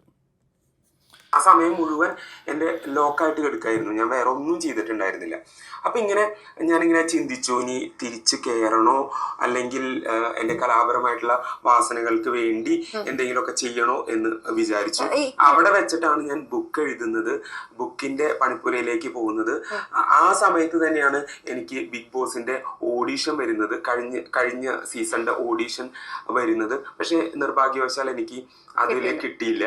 ആ സമയം മുഴുവൻ എൻ്റെ ലോക്കായിട്ട് കിടക്കായിരുന്നു, ഞാൻ വേറെ ഒന്നും ചെയ്തിട്ടുണ്ടായിരുന്നില്ല. അപ്പം ഞാനിങ്ങനെ ചിന്തിച്ചു, ഇനി തിരിച്ച് കയറണോ അല്ലെങ്കിൽ എൻ്റെ കലാപരമായിട്ടുള്ള വാസനകൾക്ക് വേണ്ടി എന്തെങ്കിലുമൊക്കെ ചെയ്യണോ എന്ന് വിചാരിച്ചു. അവിടെ വെച്ചിട്ടാണ് ഞാൻ ബുക്ക് എഴുതുന്നത്, ബുക്കിൻ്റെ പണിപ്പുരയിലേക്ക് പോകുന്നത്. ആ സമയത്ത് തന്നെയാണ് എനിക്ക് ബിഗ് ബോസിൻ്റെ ഓഡീഷൻ വരുന്നത്, കഴിഞ്ഞ സീസണിൻ്റെ ഓഡീഷൻ വരുന്നത്. പക്ഷേ നിർഭാഗ്യവശാൽ എനിക്ക് അതിലേക്ക് കിട്ടിയില്ല.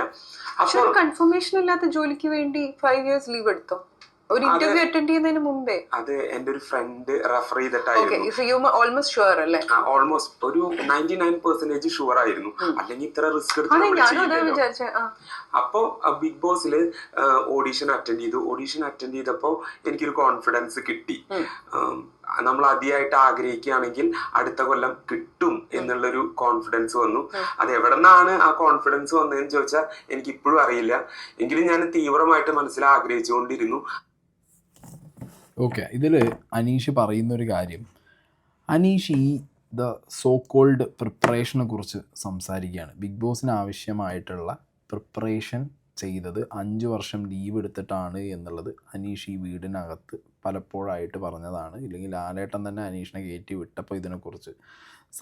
അപ്പോൾ കൺഫർമേഷൻ ഇല്ലാത്ത ജോലിക്ക് വേണ്ടി 5 years ലീവ് എടുത്തോ? ഒരു ഇന്റർവ്യൂ അറ്റൻഡ് ചെയ്യുന്നതിന് മുമ്പേ? അത് എന്റെ ഒരു ഫ്രണ്ട് റെഫർ ചെയ്തിട്ടായിരുന്നു. ഓൾമോസ്റ്റ് ഷുവർ അല്ലേ? ഓൾമോസ്റ്റ് ഒരു 99% ഷുവർ ആയിരുന്നു, അല്ലെങ്കിൽ ഇത്ര റിസ്ക് എടുത്ത്. അപ്പോ ബിഗ് ബോസിൽ ഓഡീഷൻ അറ്റൻഡ് ചെയ്തപ്പോ എനിക്കൊരു കോൺഫിഡൻസ് കിട്ടി. നമ്മൾ അതിയായിട്ട് ആഗ്രഹിക്കുകയാണെങ്കിൽ അടുത്ത കൊല്ലം കിട്ടും എന്നുള്ളൊരു കോൺഫിഡൻസ് വന്നു. അത് എവിടെ നിന്നാണ് ആ കോൺഫിഡൻസ് വന്നതെന്ന് ചോദിച്ചാൽ എനിക്ക് ഇപ്പോഴും അറിയില്ല. എങ്കിലും ഞാൻ തീവ്രമായിട്ട് മനസ്സിൽ ആഗ്രഹിച്ചുകൊണ്ടിരുന്നു. ഓക്കെ, ഇതിൽ അനീഷ് പറയുന്നൊരു കാര്യം, അനീഷ് ഈ ദ സോ കോൾഡ് പ്രിപ്പറേഷനെ കുറിച്ച് സംസാരിക്കുകയാണ്. ബിഗ് ബോസിന് ആവശ്യമായിട്ടുള്ള പ്രിപ്പറേഷൻ ചെയ്തത് 5 വർഷം ലീവ് എടുത്തിട്ടാണ് എന്നുള്ളത് അനീഷ് ഈ വീടിനകത്ത് പലപ്പോഴായിട്ട് പറഞ്ഞതാണ്. ഇല്ലെങ്കിൽ ലാലേട്ടൻ തന്നെ അനീഷിനെ കയറ്റി വിട്ടപ്പോൾ ഇതിനെക്കുറിച്ച്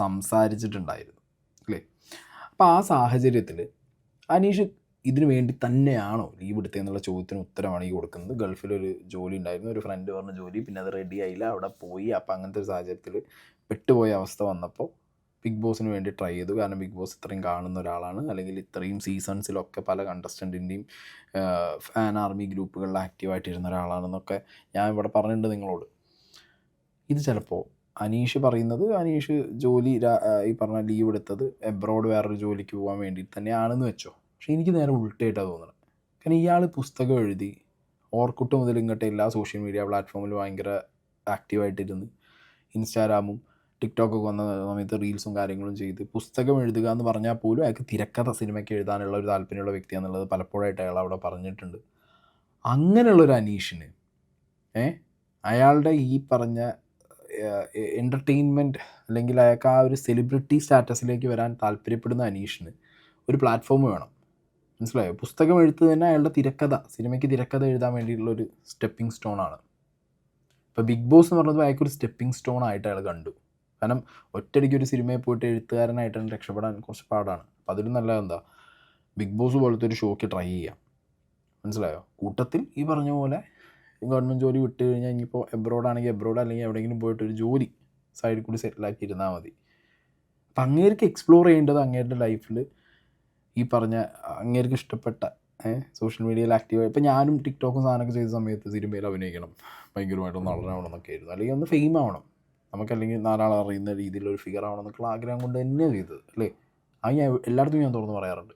സംസാരിച്ചിട്ടുണ്ടായിരുന്നു അല്ലേ? അപ്പോൾ ആ സാഹചര്യത്തിൽ അനീഷ് ഇതിനു വേണ്ടി തന്നെയാണോ ലീവ് എടുത്തതെന്നുള്ള ചോദ്യത്തിന് ഉത്തരമാണ് ഈ കൊടുക്കുന്നത്. ഗൾഫിലൊരു ജോലി ഉണ്ടായിരുന്നു, ഒരു ഫ്രണ്ട് പറഞ്ഞ ജോലി, പിന്നെ അത് റെഡി ആയില്ല, അവിടെ പോയി. അപ്പോൾ അങ്ങനത്തെ ഒരു സാഹചര്യത്തിൽ പെട്ടുപോയ അവസ്ഥ വന്നപ്പോൾ ബിഗ് ബോസിന് വേണ്ടി ട്രൈ ചെയ്തു. കാരണം ബിഗ് ബോസ് ഇത്രയും കാണുന്ന ഒരാളാണ്, അല്ലെങ്കിൽ ഇത്രയും സീസൺസിലൊക്കെ പല കണ്ടസ്റ്റൻറ്റിൻ്റെയും ഫാൻ ആർമി ഗ്രൂപ്പുകളിൽ ആക്റ്റീവായിട്ടിരുന്ന ഒരാളാണെന്നൊക്കെ ഞാൻ ഇവിടെ പറഞ്ഞിട്ടുണ്ട് നിങ്ങളോട്. ഇത് ചിലപ്പോൾ അനീഷ് പറയുന്നത്, അനീഷ് ജോലി ഈ പറഞ്ഞ ലീവ് എടുത്തത് എബ്രോഡ് വേറൊരു ജോലിക്ക് പോകാൻ വേണ്ടിയിട്ട് തന്നെയാണെന്ന് വെച്ചോ. പക്ഷേ എനിക്ക് നേരെ ഉൾട്ടായിട്ടാണ് തോന്നുന്നത്. കാരണം ഇയാൾ പുസ്തകം എഴുതി ഓർക്കുട്ട് മുതൽ ഇങ്ങോട്ട് എല്ലാ സോഷ്യൽ മീഡിയ പ്ലാറ്റ്ഫോമിലും ഭയങ്കര ആക്റ്റീവായിട്ടിരുന്ന് ഇൻസ്റ്റാഗ്രാമും ടിക്ടോക്കൊക്കെ വന്ന സമയത്ത് റീൽസും കാര്യങ്ങളും ചെയ്ത് പുസ്തകം എഴുതുക എന്ന് പറഞ്ഞാൽ പോലും അയാൾക്ക് തിരക്കഥ സിനിമയ്ക്ക് എഴുതാനുള്ള ഒരു താല്പര്യമുള്ള വ്യക്തിയാണെന്നുള്ളത് പലപ്പോഴായിട്ട് അയാൾ അവിടെ പറഞ്ഞിട്ടുണ്ട്. അങ്ങനെയുള്ളൊരു അനീഷിന് അയാളുടെ ഈ പറഞ്ഞ എൻ്റർടൈൻമെൻറ്റ് അല്ലെങ്കിൽ അയാൾക്ക് ആ ഒരു സെലിബ്രിറ്റി സ്റ്റാറ്റസിലേക്ക് വരാൻ താല്പര്യപ്പെടുന്ന അനീഷിന് ഒരു പ്ലാറ്റ്ഫോം വേണം. മനസ്സിലായോ? പുസ്തകം എഴുത്ത് തന്നെ അയാളുടെ തിരക്കഥ, സിനിമയ്ക്ക് തിരക്കഥ എഴുതാൻ വേണ്ടിയിട്ടുള്ളൊരു സ്റ്റെപ്പിംഗ് സ്റ്റോണാണ്. ഇപ്പോൾ ബിഗ് ബോസ് എന്ന് പറഞ്ഞത് അയാൾക്കൊരു സ്റ്റെപ്പിംഗ് സ്റ്റോൺ ആയിട്ട് അയാൾ കണ്ടു. കാരണം ഒറ്റയടിക്ക് ഒരു സിനിമയിൽ പോയിട്ട് എഴുത്തുകാരനായിട്ട് രക്ഷപ്പെടാൻ കുറച്ച് പാടാണ്. അപ്പോൾ അതിലും നല്ലത് എന്താ, ബിഗ് ബോസ് പോലത്തെ ഒരു ഷോയ്ക്ക് ട്രൈ ചെയ്യാം. മനസ്സിലായോ? കൂട്ടത്തിൽ ഈ പറഞ്ഞ പോലെ ഗവൺമെൻറ് ജോലി വിട്ട് കഴിഞ്ഞാൽ ഇനിയിപ്പോൾ എബ്രോഡാണെങ്കിൽ എബ്രോഡ്, അല്ലെങ്കിൽ എവിടെയെങ്കിലും പോയിട്ടൊരു ജോലി സൈഡിൽ കൂടി സെറ്റിലാക്കി ഇരുന്നാൽ മതി. അപ്പം അങ്ങേർക്ക് എക്സ്പ്ലോർ ചെയ്യേണ്ടത് അങ്ങേരുടെ ലൈഫിൽ ഈ പറഞ്ഞ അങ്ങേർക്ക് ഇഷ്ടപ്പെട്ട സോഷ്യൽ മീഡിയയിൽ ആക്റ്റീവായി. ഇപ്പോൾ ഞാനും ടിക്ടോക്കും സാധനമൊക്കെ ചെയ്ത സമയത്ത് സിനിമയിൽ അഭിനയിക്കണം, ഭയങ്കരമായിട്ടൊന്ന് നടനാവണം എന്നൊക്കെ ആയിരുന്നു. അല്ലെങ്കിൽ ഒന്ന് ഫെയിം ആവണം, നമുക്കല്ലെങ്കിൽ നാലാൾ അറിയുന്ന രീതിയിലൊരു ഫിഗർ ആവണം എന്നൊക്കെയുള്ള ആഗ്രഹം കൊണ്ട് തന്നെയാണ് ചെയ്തത്, അല്ലേ? അത് ഞാൻ എല്ലായിടത്തും ഞാൻ തുറന്ന് പറയാറുണ്ട്.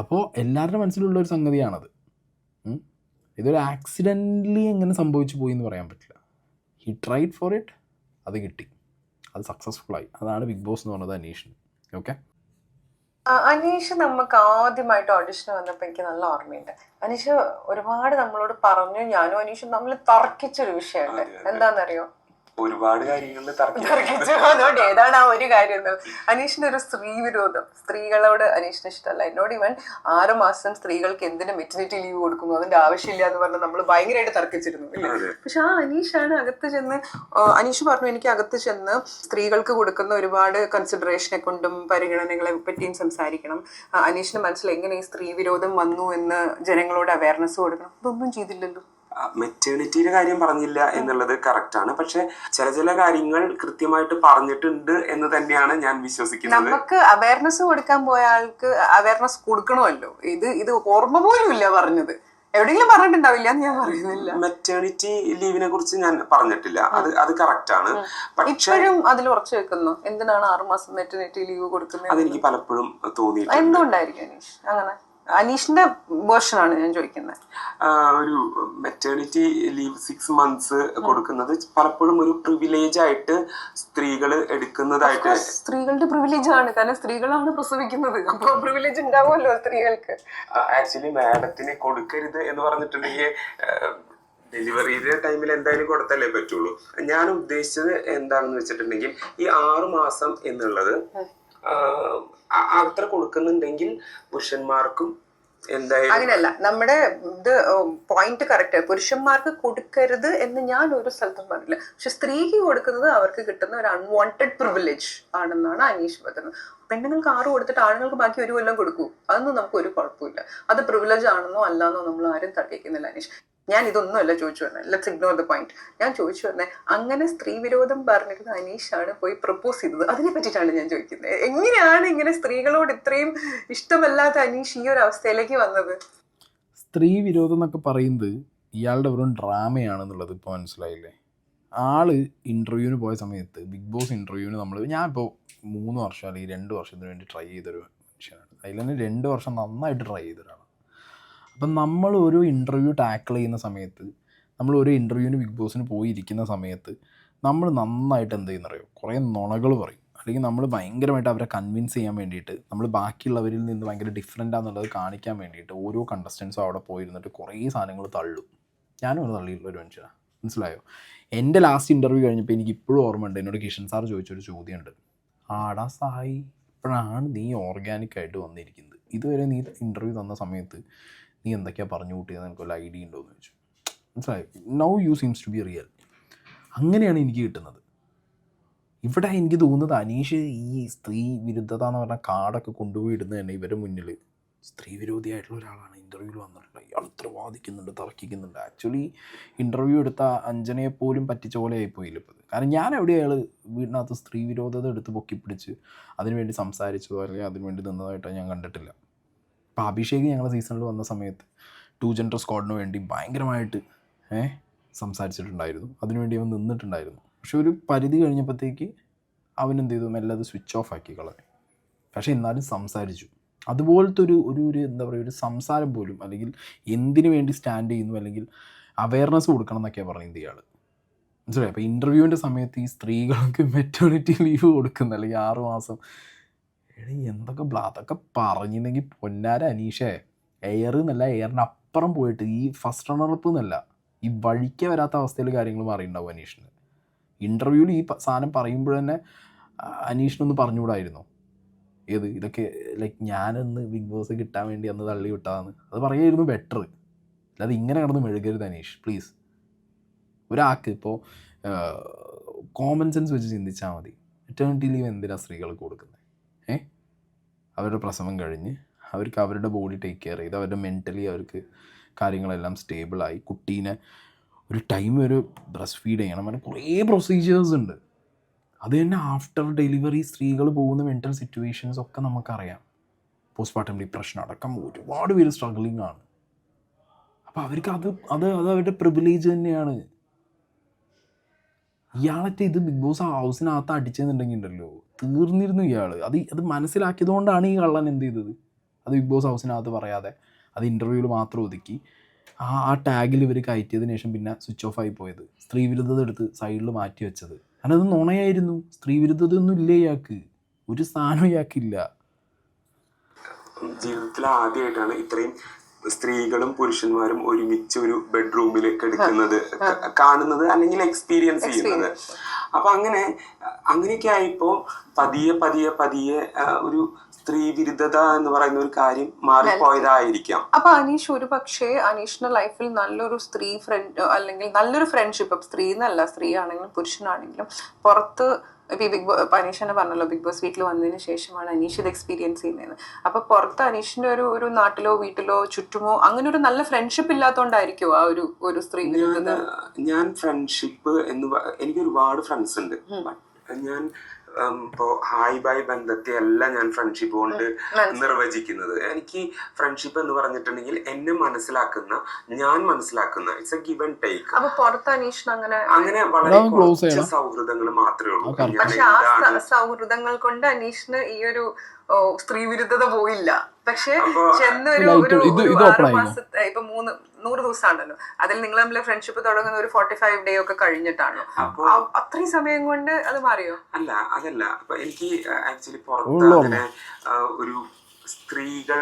അപ്പോൾ എല്ലാവരുടെ മനസ്സിലുള്ളൊരു സംഗതിയാണത്. ഇതൊരു ആക്സിഡൻ്റലി എങ്ങനെ സംഭവിച്ചു പോയി എന്ന് പറയാൻ പറ്റില്ല. ഹി ട്രൈഡ് ഫോർ ഇറ്റ്, അത് കിട്ടി, അത് സക്സസ്ഫുള്ളായി. അതാണ് ബിഗ് ബോസ് എന്ന് പറഞ്ഞത് അനീഷിന്. ഓക്കെ, അനീഷ് നമുക്ക് ആദ്യമായിട്ട് ഓഡിഷൻ വന്നപ്പോൾ എനിക്ക് നല്ല ഓർമ്മയുണ്ട്. അനീഷ് ഒരുപാട് നമ്മളോട് പറഞ്ഞു, ഞാനും അനീഷും നമ്മൾ തർക്കിച്ചൊരു വിഷയമുണ്ട്. എന്താണെന്നറിയോ? ഒരുപാട് കാര്യങ്ങളിൽ തർക്കിച്ചു. അതുകൊണ്ട് ഏതാണ് ആ ഒരു കാര്യം? അനീഷിന്റെ ഒരു സ്ത്രീ വിരോധം, സ്ത്രീകളോട് അനീഷിന് ഇഷ്ടമല്ല. എന്നോട് ഇവൻ 6 മാസം സ്ത്രീകൾക്ക് എന്തിനു മെറ്റർനിറ്റി ലീവ് കൊടുക്കുന്നു, അതിന്റെ ആവശ്യമില്ല എന്ന് പറഞ്ഞ് നമ്മൾ ഭയങ്കരമായിട്ട് തർക്കിച്ചിരുന്നു, ഇല്ലേ? പക്ഷെ ആ അനീഷാണ് അകത്ത് ചെന്ന്, അനീഷ് പറഞ്ഞു എനിക്ക് അകത്ത് ചെന്ന് സ്ത്രീകൾക്ക് കൊടുക്കുന്ന ഒരുപാട് കൺസിഡറേഷനെ കൊണ്ടും പരിഗണനകളെ പറ്റിയും സംസാരിക്കണം, അനീഷിന് മനസ്സിൽ എങ്ങനെ ഈ സ്ത്രീ വിരോധം വന്നു എന്ന് ജനങ്ങളോട് അവയർനെസ് കൊടുക്കണം. ഇതൊന്നും ചെയ്തില്ലല്ലോ. മെറ്റേണിറ്റിയുടെ കാര്യം പറഞ്ഞില്ല എന്നുള്ളത് കറക്റ്റാണ്. പക്ഷെ ചില കാര്യങ്ങൾ കൃത്യമായിട്ട് പറഞ്ഞിട്ടുണ്ട് എന്ന് തന്നെയാണ് ഞാൻ വിശ്വസിക്കുന്നത്. നമുക്ക് അവയർനെസ് കൊടുക്കാൻ പോയ ആൾക്ക് അവയർനെസ് കൊടുക്കണമല്ലോ. ഇത് ഓർമ്മ പോലും ഇല്ല പറഞ്ഞത്. എവിടെയെങ്കിലും പറഞ്ഞിട്ടുണ്ടാവില്ല എന്ന് ഞാൻ പറയുന്നില്ല. മെറ്റേണിറ്റി ലീവിനെ കുറിച്ച് ഞാൻ പറഞ്ഞിട്ടില്ല, അത് കറക്റ്റ് ആണ്. ഇപ്പോഴും അതിൽ ഉറച്ചു വെക്കുന്നു. എന്തിനാണ് 6 മാസം മെറ്റേണിറ്റി ലീവ് കൊടുക്കുന്നത്? അതെനിക്ക് പലപ്പോഴും തോന്നിയിട്ടുണ്ട്. എന്തുകൊണ്ടായിരിക്കും അനീഷ് അങ്ങനെ? അനീഷിന്റെ വേർഷനാണ് ഞാൻ ചോദിക്കുന്നത്. ഒരു മെറ്റേണിറ്റി ലീവ് 6 months കൊടുക്കുന്നത് പലപ്പോഴും ഒരു പ്രിവിലേജ് ആയിട്ട് സ്ത്രീകൾ എടുക്കുന്നതായിട്ട്. സ്ത്രീകളുടെ പ്രിവിലേജ് ആണ്, കാരണം സ്ത്രീകളാണ് പ്രസവിക്കുന്നത്. അപ്പൊ പ്രിവിലേജ് ഉണ്ടാവുമല്ലോ സ്ത്രീകൾക്ക്. ആക്ച്വലി മാഡത്തിന് കൊടുക്കരുത് എന്ന് പറഞ്ഞിട്ടുണ്ടെങ്കിൽ ഡെലിവറിയുടെ ടൈമിൽ എന്തായാലും കൊടുത്തല്ലേ പറ്റുള്ളൂ. ഞാൻ ഉദ്ദേശിച്ചത് എന്താണെന്ന് വെച്ചിട്ടുണ്ടെങ്കിൽ ഈ 6 മാസം എന്നുള്ളത് അത്ര കൊടുക്കുന്നുണ്ടെങ്കിൽ പുരുഷന്മാർക്കും എന്തായാലും അങ്ങനെയല്ല. നമ്മുടെ ഇത് പോയിന്റ് കറക്റ്റ്. പുരുഷന്മാർക്ക് കൊടുക്കരുത് എന്ന് ഞാൻ ഒരു സ്ഥലത്തും പറഞ്ഞില്ല. പക്ഷെ സ്ത്രീക്ക് കൊടുക്കുന്നത് അവർക്ക് കിട്ടുന്ന ഒരു അൺവാണ്ടഡ് പ്രിവിലേജ് ആണെന്നാണ് അനീഷ് പറയുന്നത്. പെണ്ണുങ്ങൾക്ക് 6 കൊടുത്തിട്ട് ആണുങ്ങൾക്ക് ബാക്കി 1 കൊല്ലം കൊടുക്കൂ, അതൊന്നും നമുക്ക് ഒരു കുഴപ്പമില്ല. അത് പ്രിവിലേജ് ആണെന്നോ അല്ലാന്നോ നമ്മൾ ആരും തർക്കിക്കുന്നില്ല അനീഷ്. ഞാൻ ഇതൊന്നും അല്ല ചോദിച്ചു വന്നത്. Let's ignore the point. ഞാൻ ചോദിച്ചു വന്നത് അങ്ങനെ സ്ത്രീ വിരോധം പറഞ്ഞിരുന്ന അനീഷാണ് പോയി പ്രപ്പോസ് ചെയ്തത്. അതിനെ പറ്റിയിട്ടാണ് ഞാൻ ചോദിക്കുന്നത്. എങ്ങനെയാണ് ഇങ്ങനെ സ്ത്രീകളോട് ഇത്രയും ഇഷ്ടമല്ലാത്ത അനീഷ് ഈ ഒരു അവസ്ഥയിലേക്ക് വന്നത്? സ്ത്രീ വിരോധം എന്നൊക്കെ പറയുന്നത് ഇയാളുടെ വെറും ഡ്രാമയാണെന്നുള്ളത് ഇപ്പോൾ മനസ്സിലായില്ലേ? ആള് ഇൻ്റർവ്യൂവിന് പോയ സമയത്ത്, ബിഗ് ബോസ് ഇൻ്റർവ്യൂവിന് ഞാനിപ്പോൾ 3 വർഷം അല്ലെങ്കിൽ 2 വർഷത്തിന് വേണ്ടി ട്രൈ ചെയ്തൊരു മനുഷ്യനാണ്. അതിൽ തന്നെ 2 വർഷം നന്നായിട്ട് ട്രൈ ചെയ്തൊരാളാണ്. അപ്പം നമ്മൾ ഒരു ഇൻ്റർവ്യൂ ടാക്കിൾ ചെയ്യുന്ന സമയത്ത്, നമ്മൾ ഒരു ഇൻ്റർവ്യൂവിന് ബിഗ് ബോസിന് പോയിരിക്കുന്ന സമയത്ത് നമ്മൾ നന്നായിട്ട് എന്ത് ചെയ്യുന്നറിയോ, കുറേ നുണകൾ പറയും. അല്ലെങ്കിൽ നമ്മൾ ഭയങ്കരമായിട്ട് അവരെ കൺവിൻസ് ചെയ്യാൻ വേണ്ടിയിട്ട്, നമ്മൾ ബാക്കിയുള്ളവരിൽ നിന്ന് ഭയങ്കര ഡിഫറെൻ്റാണെന്നുള്ളത് കാണിക്കാൻ വേണ്ടിയിട്ട് ഓരോ കണ്ടസ്റ്റൻസും അവിടെ പോയിരുന്നിട്ട് കുറേ സാധനങ്ങൾ തള്ളും. ഞാനും അത് തള്ളിയിട്ടുള്ളൊരു മനുഷ്യനാണ്. മനസ്സിലായോ? എൻ്റെ ലാസ്റ്റ് ഇൻ്റർവ്യൂ കഴിഞ്ഞപ്പോൾ എനിക്ക് ഇപ്പോഴും ഓർമ്മയുണ്ട്, എന്നോട് കിഷൻ സാർ ചോദിച്ചൊരു ചോദ്യമുണ്ട്. ആടാ സായി, ഇപ്പോഴാണ് നീ ഓർഗാനിക്കായിട്ട് വന്നിരിക്കുന്നത്, ഇതുവരെ നീ ഇൻ്റർവ്യൂ തന്ന സമയത്ത് നീ എന്തൊക്കെയാണ് പറഞ്ഞു കൂട്ടിയെന്ന് എനിക്കൊരു ഐഡിയ ഉണ്ടോ എന്ന് ചോദിച്ചു. മനസ്സിലായി? Now you seems to be real. അങ്ങനെയാണ് എനിക്ക് കിട്ടുന്നത്. ഇവിടെ എനിക്ക് തോന്നുന്നത് അനീഷ് ഈ സ്ത്രീ വിരുദ്ധത എന്ന് പറഞ്ഞ കാർഡൊക്കെ കൊണ്ടുപോയി ഇടുന്നത് തന്നെ ഇവരുടെ മുന്നിൽ സ്ത്രീ വിരോധിയായിട്ടുള്ള ഒരാളാണ് ഇൻ്റർവ്യൂവിൽ വന്നിട്ടുള്ളത്. ഇയാൾ ഇത്ര വാദിക്കുന്നുണ്ട്, തർക്കിക്കുന്നുണ്ട്. ആക്ച്വലി ഇൻ്റർവ്യൂ എടുത്ത അഞ്ജനയെ പോലും പറ്റിച്ച പോലെ ആയിപ്പോയില്ല ഇപ്പോൾ. കാരണം ഞാൻ എവിടെ അയാൾ വീടിനകത്ത് സ്ത്രീ വിരോധത എടുത്ത് പൊക്കിപ്പിടിച്ച് അതിനുവേണ്ടി സംസാരിച്ചതോ അല്ലെങ്കിൽ അതിനുവേണ്ടി നിന്നതായിട്ടോ ഞാൻ കണ്ടിട്ടില്ല. ഇപ്പോൾ അഭിഷേക് ഞങ്ങളുടെ സീസണിൽ വന്ന സമയത്ത് 2 gender സ്ക്വാഡിന് വേണ്ടി ഭയങ്കരമായിട്ട് സംസാരിച്ചിട്ടുണ്ടായിരുന്നു, അതിനുവേണ്ടി അവൻ നിന്നിട്ടുണ്ടായിരുന്നു. പക്ഷെ ഒരു പരിധി കഴിഞ്ഞപ്പോഴത്തേക്ക് അവനെന്ത് ചെയ്തു, മെല്ലെ അത് സ്വിച്ച് ഓഫ് ആക്കി കളഞ്ഞു. പക്ഷേ എന്നാലും സംസാരിച്ചു. അതുപോലത്തെ ഒരു എന്താ പറയുക, ഒരു സംസാരം പോലും, അല്ലെങ്കിൽ എന്തിനു വേണ്ടി സ്റ്റാൻഡ് ചെയ്യുന്നു, അല്ലെങ്കിൽ അവയർനെസ് കൊടുക്കണം എന്നൊക്കെയാണ് പറയുന്നത് ഇയാൾ. മനസ്സിലായി? അപ്പോൾ ഇൻ്റർവ്യൂവിൻ്റെ സമയത്ത് ഈ സ്ത്രീകൾക്ക് മെറ്റേണിറ്റി ലീവ് കൊടുക്കുന്ന, അല്ലെങ്കിൽ 6 മാസം, എന്തൊക്കെ അതൊക്കെ പറഞ്ഞിരുന്നെങ്കിൽ പൊന്നാര അനീഷേ, എയർ എന്നല്ല, എയറിന് അപ്പുറം പോയിട്ട് ഈ ഫസ്റ്റ് റണ്ണറപ്പ് എന്നല്ല, ഈ വഴിക്ക് വരാത്ത അവസ്ഥയിൽ കാര്യങ്ങൾ മാറിയിട്ടുണ്ടാവും അനീഷിന്. ഇൻ്റർവ്യൂവിൽ ഈ സാധനം പറയുമ്പോൾ തന്നെ അനീഷിനൊന്ന് പറഞ്ഞുകൂടായിരുന്നു. ഇതൊക്കെ ലൈക്ക് ഞാനൊന്ന് ബിഗ് ബോസ് കിട്ടാൻ വേണ്ടി അന്ന് തള്ളി വിട്ടതാണ്, അത് പറയായിരുന്നു ബെറ്റർ. അല്ലാതെ ഇങ്ങനെ കിടന്ന് മെഴുകരുത് അനീഷ്, പ്ലീസ്. ഒരാൾക്ക് ഇപ്പോൾ കോമൺ സെൻസ് വെച്ച് ചിന്തിച്ചാൽ മതി. മെറ്റേണിറ്റി ലീവ് എന്തിനാണ് സ്ത്രീകൾക്ക് കൊടുക്കുന്നത്? അവരുടെ പ്രസവം കഴിഞ്ഞ് അവർക്ക് അവരുടെ ബോഡി ടേക്ക് കെയർ ചെയ്ത് അവരുടെ മെൻ്റലി അവർക്ക് കാര്യങ്ങളെല്ലാം സ്റ്റേബിളായി കുട്ടീനെ ഒരു ടൈം ഒരു ബ്രസ്റ്റ് ഫീഡ് ചെയ്യണം, അങ്ങനെ കുറേ പ്രൊസീജിയേഴ്സ് ഉണ്ട്. അത് തന്നെ ആഫ്റ്റർ ഡെലിവറി സ്ത്രീകൾ പോകുന്ന മെൻ്റൽ സിറ്റുവേഷൻസ് ഒക്കെ നമുക്കറിയാം. പോസ്റ്റ്മോർട്ടം ഡിപ്രഷൻ അടക്കം ഒരുപാട് പേര് സ്ട്രഗ്ലിംഗ് ആണ്. അപ്പോൾ അവർക്ക് അത് അത് അത് അവരുടെ പ്രിവിലേജ് തന്നെയാണ്. ഇയാളൊക്കെ ഇത് ബിഗ് ബോസ് ഹൗസിനകത്ത് അടിച്ചെന്നുണ്ടെങ്കിൽ ഉണ്ടല്ലോ തീർന്നിരുന്നു ഇയാൾ. അത് മനസ്സിലാക്കിയതുകൊണ്ടാണ് ഈ കള്ളൻ എന്ത് ചെയ്തത്, അത് ബിഗ് ബോസ് ഹൗസിനകത്ത് പറയാതെ അത് ഇൻ്റർവ്യൂവിൽ മാത്രം ഒതുക്കി ആ ടാഗിൽ ഇവർ കയറ്റിയതിന് ശേഷം പിന്നെ സ്വിച്ച് ഓഫ് ആയി പോയത്, സ്ത്രീ വിരുദ്ധത എടുത്ത് സൈഡിൽ മാറ്റി വെച്ചത്. കാരണം അത് നുണയായിരുന്നു. സ്ത്രീ വിരുദ്ധത ഒന്നും ഇല്ല ഇയാൾക്ക്, ഒരു സ്ഥാനം ഇയാൾക്കില്ല. ജീവിതത്തിൽ ആദ്യമായിട്ടാണ് ഇത്രയും സ്ത്രീകളും പുരുഷന്മാരും ഒരുമിച്ച് ഒരു ബെഡ്റൂമിൽ കിടക്കുന്നത് കാണുന്നത് അല്ലെങ്കിൽ എക്സ്പീരിയൻസ് ചെയ്യുന്നത്. അപ്പൊ അങ്ങനെയൊക്കെ ആയപ്പോ പതിയെ ഒരു സ്ത്രീ വിരുദ്ധത എന്ന് പറയുന്ന ഒരു കാര്യം മാറിപ്പോയതായിരിക്കാം. അപ്പൊ അനീഷ് ഒരു പക്ഷേ അനീഷിന്റെ ലൈഫിൽ നല്ലൊരു സ്ത്രീ ഫ്രണ്ട് അല്ലെങ്കിൽ നല്ലൊരു ഫ്രണ്ട്ഷിപ്പ്, സ്ത്രീ എന്നല്ല, സ്ത്രീ ആണെങ്കിലും പുരുഷനാണെങ്കിലും പുറത്ത് ഇപ്പൊ ഈ അനീഷ് തന്നെ പറഞ്ഞല്ലോ ബിഗ് ബോസ് വീട്ടിൽ വന്നതിന് ശേഷമാണ് അനീഷ് ഇത് എക്സ്പീരിയൻസ് ചെയ്യുന്നത്. അപ്പൊ പുറത്ത് അനീഷിന്റെ ഒരു നാട്ടിലോ വീട്ടിലോ ചുറ്റുമോ അങ്ങനെ ഒരു നല്ല ഫ്രണ്ട്ഷിപ്പ് ഇല്ലാത്തോണ്ടായിരിക്കും ആ ഒരു സ്ത്രീ വിരുദ്ധത. ഞാൻ ഫ്രണ്ട്ഷിപ്പ് എനിക്ക് ഒരുപാട് ഫ്രണ്ട്സ് ഉണ്ട്. ഞാൻ ഇപ്പോ ഹായ് ബൈ ബന്ധത്തെ അല്ല ഞാൻ ഫ്രണ്ട്ഷിപ്പ് കൊണ്ട് നിർവചിക്കുന്നത്. എനിക്ക് ഫ്രണ്ട്ഷിപ്പ് എന്ന് പറഞ്ഞിട്ടുണ്ടെങ്കിൽ എന്നെ ഞാൻ മനസ്സിലാക്കുന്ന it's A give and take. അപ്പൊ പുറത്ത് അനീഷിന് അങ്ങനെ വളരെ കുറച്ച് സൗഹൃദങ്ങൾ മാത്രമേ ഉള്ളൂ. പക്ഷെ ആ സൗഹൃദങ്ങൾ കൊണ്ട് അനീഷിന് ഈ ഒരു സ്ത്രീ വിരുദ്ധത പോയില്ല. പക്ഷെ ചെന്നൊരു 6 മാസത്തെ ഇപ്പൊ 100 ദിവസമാണല്ലോ, അതിൽ നിങ്ങൾ തമ്മിൽ ഫ്രണ്ട്ഷിപ്പ് തുടങ്ങുന്ന ഒരു 45 ഡേ ഒക്കെ കഴിഞ്ഞിട്ടാണ്. അത്രയും സമയം കൊണ്ട് അത് മാറിയോ? അതല്ല അപ്പൊ എനിക്ക് ആക്ച്വലി പുറത്ത് അങ്ങനെ ഒരു സ്ത്രീകൾ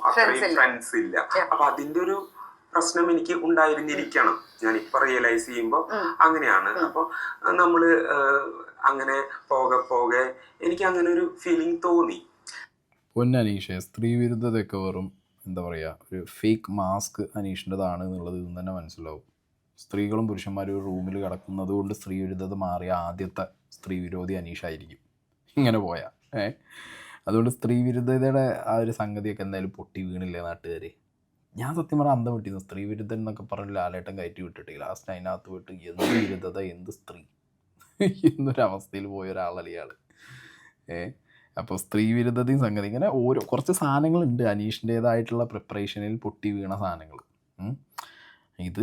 അത്രയും ഫ്രണ്ട്സ് ഇല്ല. അപ്പൊ അതിന്റെ ഒരു പ്രശ്നം എനിക്ക് ഉണ്ടായിരുന്നിരിക്കണം. ഞാൻ ഇപ്പൊ റിയലൈസ് ചെയ്യുമ്പോ അങ്ങനെയാണ്. അപ്പൊ നമ്മള് അങ്ങനെ പോകെ എനിക്ക് അങ്ങനെ ഒരു ഫീലിംഗ് തോന്നി. പൊന്നനീഷ്, സ്ത്രീ വിരുദ്ധതയൊക്കെ വെറും എന്താ പറയുക ഒരു ഫേക്ക് മാസ്ക് അനീഷിൻ്റെതാണ് എന്നുള്ളത് ഇന്ന് തന്നെ മനസ്സിലാവും. സ്ത്രീകളും പുരുഷന്മാരും ഒരു റൂമിൽ കിടക്കുന്നത് കൊണ്ട് സ്ത്രീ വിരുദ്ധത മാറിയ ആദ്യത്തെ സ്ത്രീ വിരോധി അനീഷായിരിക്കും ഇങ്ങനെ പോയാൽ. അതുകൊണ്ട് സ്ത്രീ വിരുദ്ധതയുടെ ആ ഒരു സംഗതിയൊക്കെ എന്തായാലും പൊട്ടി വീണില്ലേ നാട്ടുകാർ. ഞാൻ സത്യം പറഞ്ഞാൽ അന്തം വിട്ടിരുന്നു. സ്ത്രീ വിരുദ്ധൻ എന്നൊക്കെ പറഞ്ഞ് ലാലേട്ടൻ കയറ്റി വിട്ടിട്ട് ലാസ്റ്റ് അതിനകത്ത് വിട്ട് എന്ത് വിരുദ്ധത എന്ത് സ്ത്രീ എന്നൊരവസ്ഥയിൽ പോയ ഒരാളല്ലേ ഇയാൾ. അപ്പോൾ സ്ത്രീ വിരുദ്ധതയും സംഗതി ഇങ്ങനെ കുറച്ച് സാധനങ്ങളുണ്ട് അനീഷിൻ്റേതായിട്ടുള്ള പ്രിപ്പറേഷനിൽ പൊട്ടി വീണ സാധനങ്ങൾ. ഇത്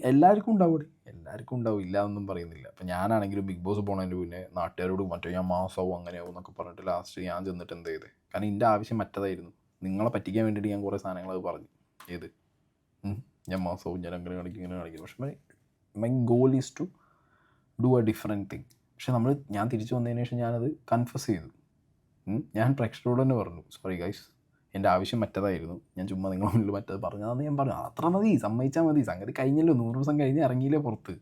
എല്ലാവർക്കും ഉണ്ടാവും, ഇല്ല എന്നൊന്നും പറയുന്നില്ല. അപ്പം ഞാനാണെങ്കിലും ബിഗ് ബോസ് പോണതിന് മുന്നേ നാട്ടുകാരോട് മറ്റോ ഞാൻ മാസവും അങ്ങനെയാവും എന്നൊക്കെ പറഞ്ഞിട്ട് ലാസ്റ്റ് ഞാൻ ചെന്നിട്ട് എന്ത് ചെയ്തേ, കാരണം എൻ്റെ ആവശ്യം മറ്റതായിരുന്നു. നിങ്ങളെ പറ്റിക്കാൻ വേണ്ടിയിട്ട് ഞാൻ കുറേ സാധനങ്ങൾ അത് പറഞ്ഞു. ഞാൻ മാസവും ഞാൻ അങ്ങനെ കാണിക്കും. പക്ഷേ my goal is to do a different thing. പക്ഷെ ഞാൻ തിരിച്ചു വന്നതിന് ശേഷം ഞാനത് കൺഫസ് ചെയ്തു. ഞാൻ പ്രേക്ഷകരോട് തന്നെ പറഞ്ഞു, സോറി ഗൈസ്, എൻ്റെ ആവശ്യം മറ്റതായിരുന്നു, ഞാൻ ചുമ്മാ നിങ്ങളുടെ മുന്നിൽ മറ്റത് പറഞ്ഞതാണെന്ന് ഞാൻ പറഞ്ഞു. അത്ര മതി, സമ്മതിച്ചാൽ മതി. സംഗതി കഴിഞ്ഞല്ലോ, 100 ദിവസം കഴിഞ്ഞ് ഇറങ്ങിയില്ലേ പുറത്ത്.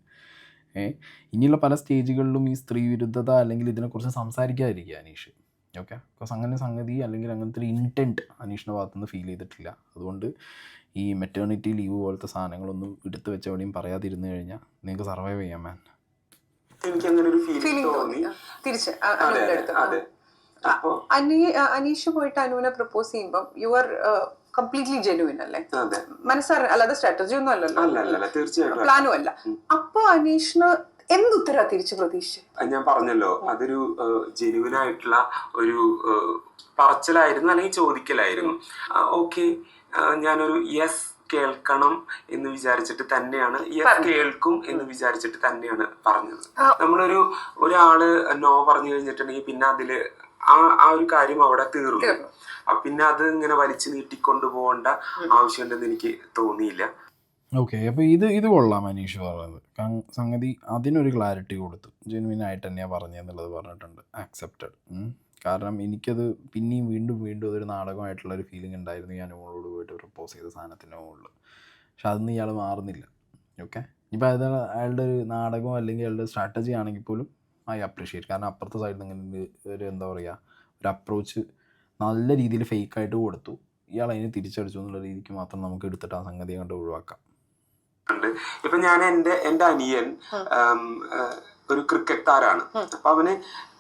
ഇനിയുള്ള പല സ്റ്റേജുകളിലും ഈ സ്ത്രീ വിരുദ്ധത അല്ലെങ്കിൽ ഇതിനെക്കുറിച്ച് സംസാരിക്കാതിരിക്കുക അനീഷ്. ഓക്കെ, ബിക്കോസ് അങ്ങനെ സംഗതി അല്ലെങ്കിൽ അങ്ങനത്തെ ഒരു ഇൻറ്റൻറ്റ് അനീഷിൻ്റെ ഭാഗത്തുനിന്ന് ഫീൽ ചെയ്തിട്ടില്ല. അതുകൊണ്ട് ഈ മെറ്റേണിറ്റി ലീവ് പോലത്തെ സാധനങ്ങളൊന്നും എടുത്തു വെച്ചവിടെയും പറയാതിരുന്നു കഴിഞ്ഞാൽ നിങ്ങൾക്ക് സർവൈവ് ചെയ്യാം മാൻ. എനിക്കങ്ങനെ ഒരു ഫീലിംഗ് തോന്നി. അനീഷ് പോയിട്ട് അനുവിനെ പ്രപ്പോസ് ചെയ്യുമ്പോൾ യു ആർ കംപ്ലീറ്റ്ലി ജെന്യുവിൻ അല്ലേ? മനസ്സറിഞ്ഞ, അല്ലാതെ സ്ട്രാറ്റജി ഒന്നും അല്ലല്ലോ, പ്ലാനും അല്ല. അപ്പൊ അനീഷിന് എന്തുത്തരാ തിരിച്ചു പ്രതീക്ഷിച്ചു? ഞാൻ പറഞ്ഞല്ലോ, അതൊരു ജെന്യുവിൻ ആയിട്ടുള്ള ഒരു പറച്ചിലായിരുന്നു അല്ലെങ്കിൽ ചോദിക്കലായിരുന്നു. ഓക്കെ, ഞാനൊരു യെസ് കേൾക്കണം എന്ന് വിചാരിച്ചിട്ട് തന്നെയാണ്, കേൾക്കും എന്ന് വിചാരിച്ചിട്ട് തന്നെയാണ് പറഞ്ഞത്. ഒരാള് നോ പറഞ്ഞു കഴിഞ്ഞിട്ടുണ്ടെങ്കിൽ പിന്നെ അതില് ആ ഒരു കാര്യം അവിടെ തീർന്നു. പിന്നെ അത് ഇങ്ങനെ വലിച്ചു നീട്ടിക്കൊണ്ടു പോകേണ്ട ആവശ്യമുണ്ടെന്ന് എനിക്ക് തോന്നിയില്ല. ഓക്കെ, അപ്പോൾ ഇത് കൊള്ളാം അനീഷ് പറയുന്നത്. സംഗതി അതിനൊരു ക്ലാരിറ്റി കൊടുത്തു, ജെന്യുവിൻ ആയിട്ട് തന്നെയാണ് പറഞ്ഞതെന്നുള്ളത് പറഞ്ഞിട്ടുണ്ട്, ആക്സെപ്റ്റഡ്. കാരണം എനിക്കത് പിന്നെയും വീണ്ടും അതൊരു നാടകമായിട്ടുള്ളൊരു ഫീലിംഗ് ഉണ്ടായിരുന്നു ഞാൻ അവളോട് പോയിട്ട് പ്രപ്പോസ് ചെയ്ത സാധനത്തിൻ്റെ മുകളിൽ. പക്ഷെ അതൊന്നും ഇയാൾ മാറുന്നില്ല. ഓക്കെ, ഇപ്പോൾ അത് അയാളുടെ ഒരു നാടകം അല്ലെങ്കിൽ അയാളുടെ സ്ട്രാറ്റജി ആണെങ്കിൽ പോലും ഐ അപ്രീഷിയേറ്റ്. കാരണം അപ്പുറത്തെ സൈഡിൽ നിന്ന് ഇങ്ങനെ ഒരു എന്താ പറയുക ഒരു അപ്രോച്ച് നല്ല രീതിയിൽ ഫേക്കായിട്ട് കൊടുത്തു, ഇയാൾ അതിന് തിരിച്ചടിച്ചു എന്നുള്ള രീതിക്ക് മാത്രം നമുക്ക് എടുത്തിട്ട് ആ സംഗതി കണ്ട് ഒഴിവാക്കാം. ഇപ്പൊ ഞാൻ എന്റെ അനിയൻ ഒരു ക്രിക്കറ്റ് താരാണ്. അപ്പൊ അവന്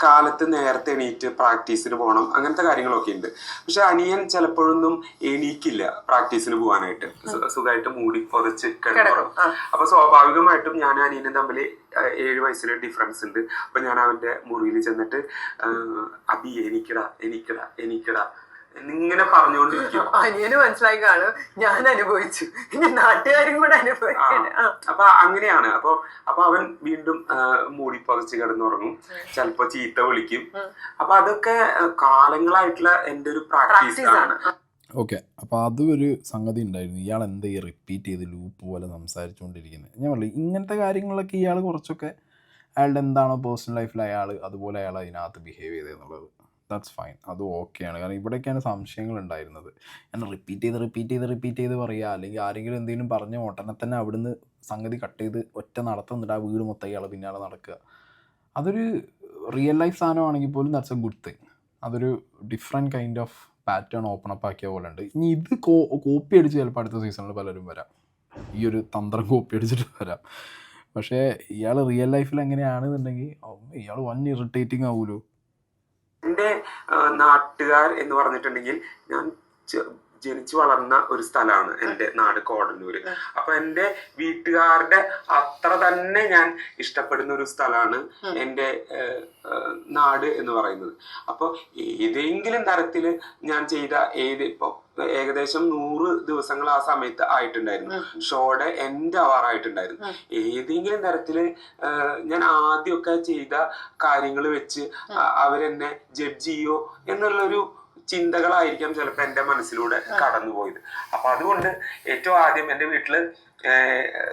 കാലത്ത് നേരത്തെ എണീറ്റ് പ്രാക്ടീസിന് പോകണം, അങ്ങനത്തെ കാര്യങ്ങളൊക്കെ ഉണ്ട്. പക്ഷെ അനിയൻ ചിലപ്പോഴൊന്നും എണീക്കില്ല പ്രാക്ടീസിന് പോകാനായിട്ട്, സുഖമായിട്ട് മൂടി പൊതച്ച് കിടന്നുറങ്ങും. അപ്പൊ സ്വാഭാവികമായിട്ടും ഞാൻ അനിയനും തമ്മിൽ 7 വയസ്സിന് ഡിഫറൻസ് ഉണ്ട്. അപ്പൊ ഞാൻ അവന്റെ മുറിയിൽ ചെന്നിട്ട് അബി എണീക്കടാ എണീക്കടാ എണീക്കടാ എന്നിങ്ങനെ പറഞ്ഞുകൊണ്ടിരിക്കും. അനിയന് മനസ്സിലായി കാണും ഞാൻ അനുഭവിച്ചു, ഇനി നാട്ടുകാരും കൂടെ അനുഭവിക്കണം. അപ്പൊ അങ്ങനെയാണ്. അപ്പൊ അവൻ വീണ്ടും മൂടി പതിച്ച് കിടന്നുറങ്ങും, ചിലപ്പോ ചീത്ത വിളിക്കും. അപ്പൊ അതൊക്കെ കാലങ്ങളായിട്ടുള്ള എന്റെ ഒരു പ്രാക്ടീസാണ്. ഓക്കെ, അപ്പോൾ അതൊരു സംഗതി ഉണ്ടായിരുന്നു. ഇയാൾ എന്താ ഈ റിപ്പീറ്റ് ചെയ്ത് ലൂപ്പ് പോലെ സംസാരിച്ചുകൊണ്ടിരിക്കുന്നത്? ഞാൻ പറഞ്ഞു ഇങ്ങനത്തെ കാര്യങ്ങളൊക്കെ ഇയാൾ കുറച്ചൊക്കെ അയാളുടെ എന്താണോ പേഴ്സണൽ ലൈഫിൽ അതുപോലെ അയാൾ അതിനകത്ത് ബിഹേവ് ചെയ്തതെന്നുള്ളത് ദാറ്റ്സ് ഫൈൻ, അത് ഓക്കെയാണ്. കാരണം ഇവിടേക്കാണ് സംശയങ്ങൾ ഉണ്ടായിരുന്നത്. ഞാൻ റിപ്പീറ്റ് ചെയ്ത് പറയുക, അല്ലെങ്കിൽ ആരെങ്കിലും എന്തെങ്കിലും പറഞ്ഞ ഉടനെ തന്നെ അവിടുന്ന് സംഗതി കട്ട് ചെയ്ത് ഒറ്റ നടത്തുന്നിട്ട് ആ വീട് മൊത്തം ഇയാൾ പിന്നാലെ നടക്കുക. അതൊരു റിയൽ ലൈഫ് സാധനമാണെങ്കിൽ പോലും ദാറ്റ്സ് എ ഗുഡ് തിങ്. അതൊരു different kind of pattern open up ആക്കിയ പോലെ ഉണ്ട്. ഇനി ഇത് കോപ്പി അടിച്ച് ചിലപ്പോൾ അടുത്ത സീസണിൽ പലരും വരാം, ഈ ഒരു തന്ത്രം കോപ്പി അടിച്ചിട്ട് വരാം. പക്ഷേ ഇയാൾ റിയൽ ലൈഫിൽ എങ്ങനെയാണെന്നുണ്ടെങ്കിൽ ഇയാൾ വൻ ഇറിറ്റേറ്റിംഗ് ആവുമല്ലോ. എൻ്റെ നാട്ടുകാർ എന്ന് പറഞ്ഞിട്ടുണ്ടെങ്കിൽ ഞാൻ ജനിച്ചു വളർന്ന ഒരു സ്ഥലമാണ് എൻ്റെ നാട് കോടന്നൂര്. അപ്പൊ എൻ്റെ വീട്ടുകാരുടെ അത്ര തന്നെ ഞാൻ ഇഷ്ടപ്പെടുന്ന ഒരു സ്ഥലമാണ് എൻ്റെ നാട് എന്ന് പറയുന്നത്. അപ്പൊ ഏതെങ്കിലും തരത്തില് ഞാൻ ചെയ്ത ഇപ്പൊ ഏകദേശം 100 ദിവസങ്ങൾ ആ സമയത്ത് ആയിട്ടുണ്ടായിരുന്നു. ഷോയുടെ എൻഡ് ആവാറായിട്ടുണ്ടായിരുന്നു. ഏതെങ്കിലും തരത്തില് ഞാൻ ആദ്യമൊക്കെ ചെയ്ത കാര്യങ്ങൾ വെച്ച് അവരെന്നെ ജഡ്ജ് ചെയ്യോ എന്നുള്ളൊരു ചിന്തകളായിരിക്കാം ചിലപ്പോൾ എൻ്റെ മനസ്സിലൂടെ കടന്നുപോയത്. അപ്പൊ അതുകൊണ്ട് ഏറ്റവും ആദ്യം എൻ്റെ വീട്ടില്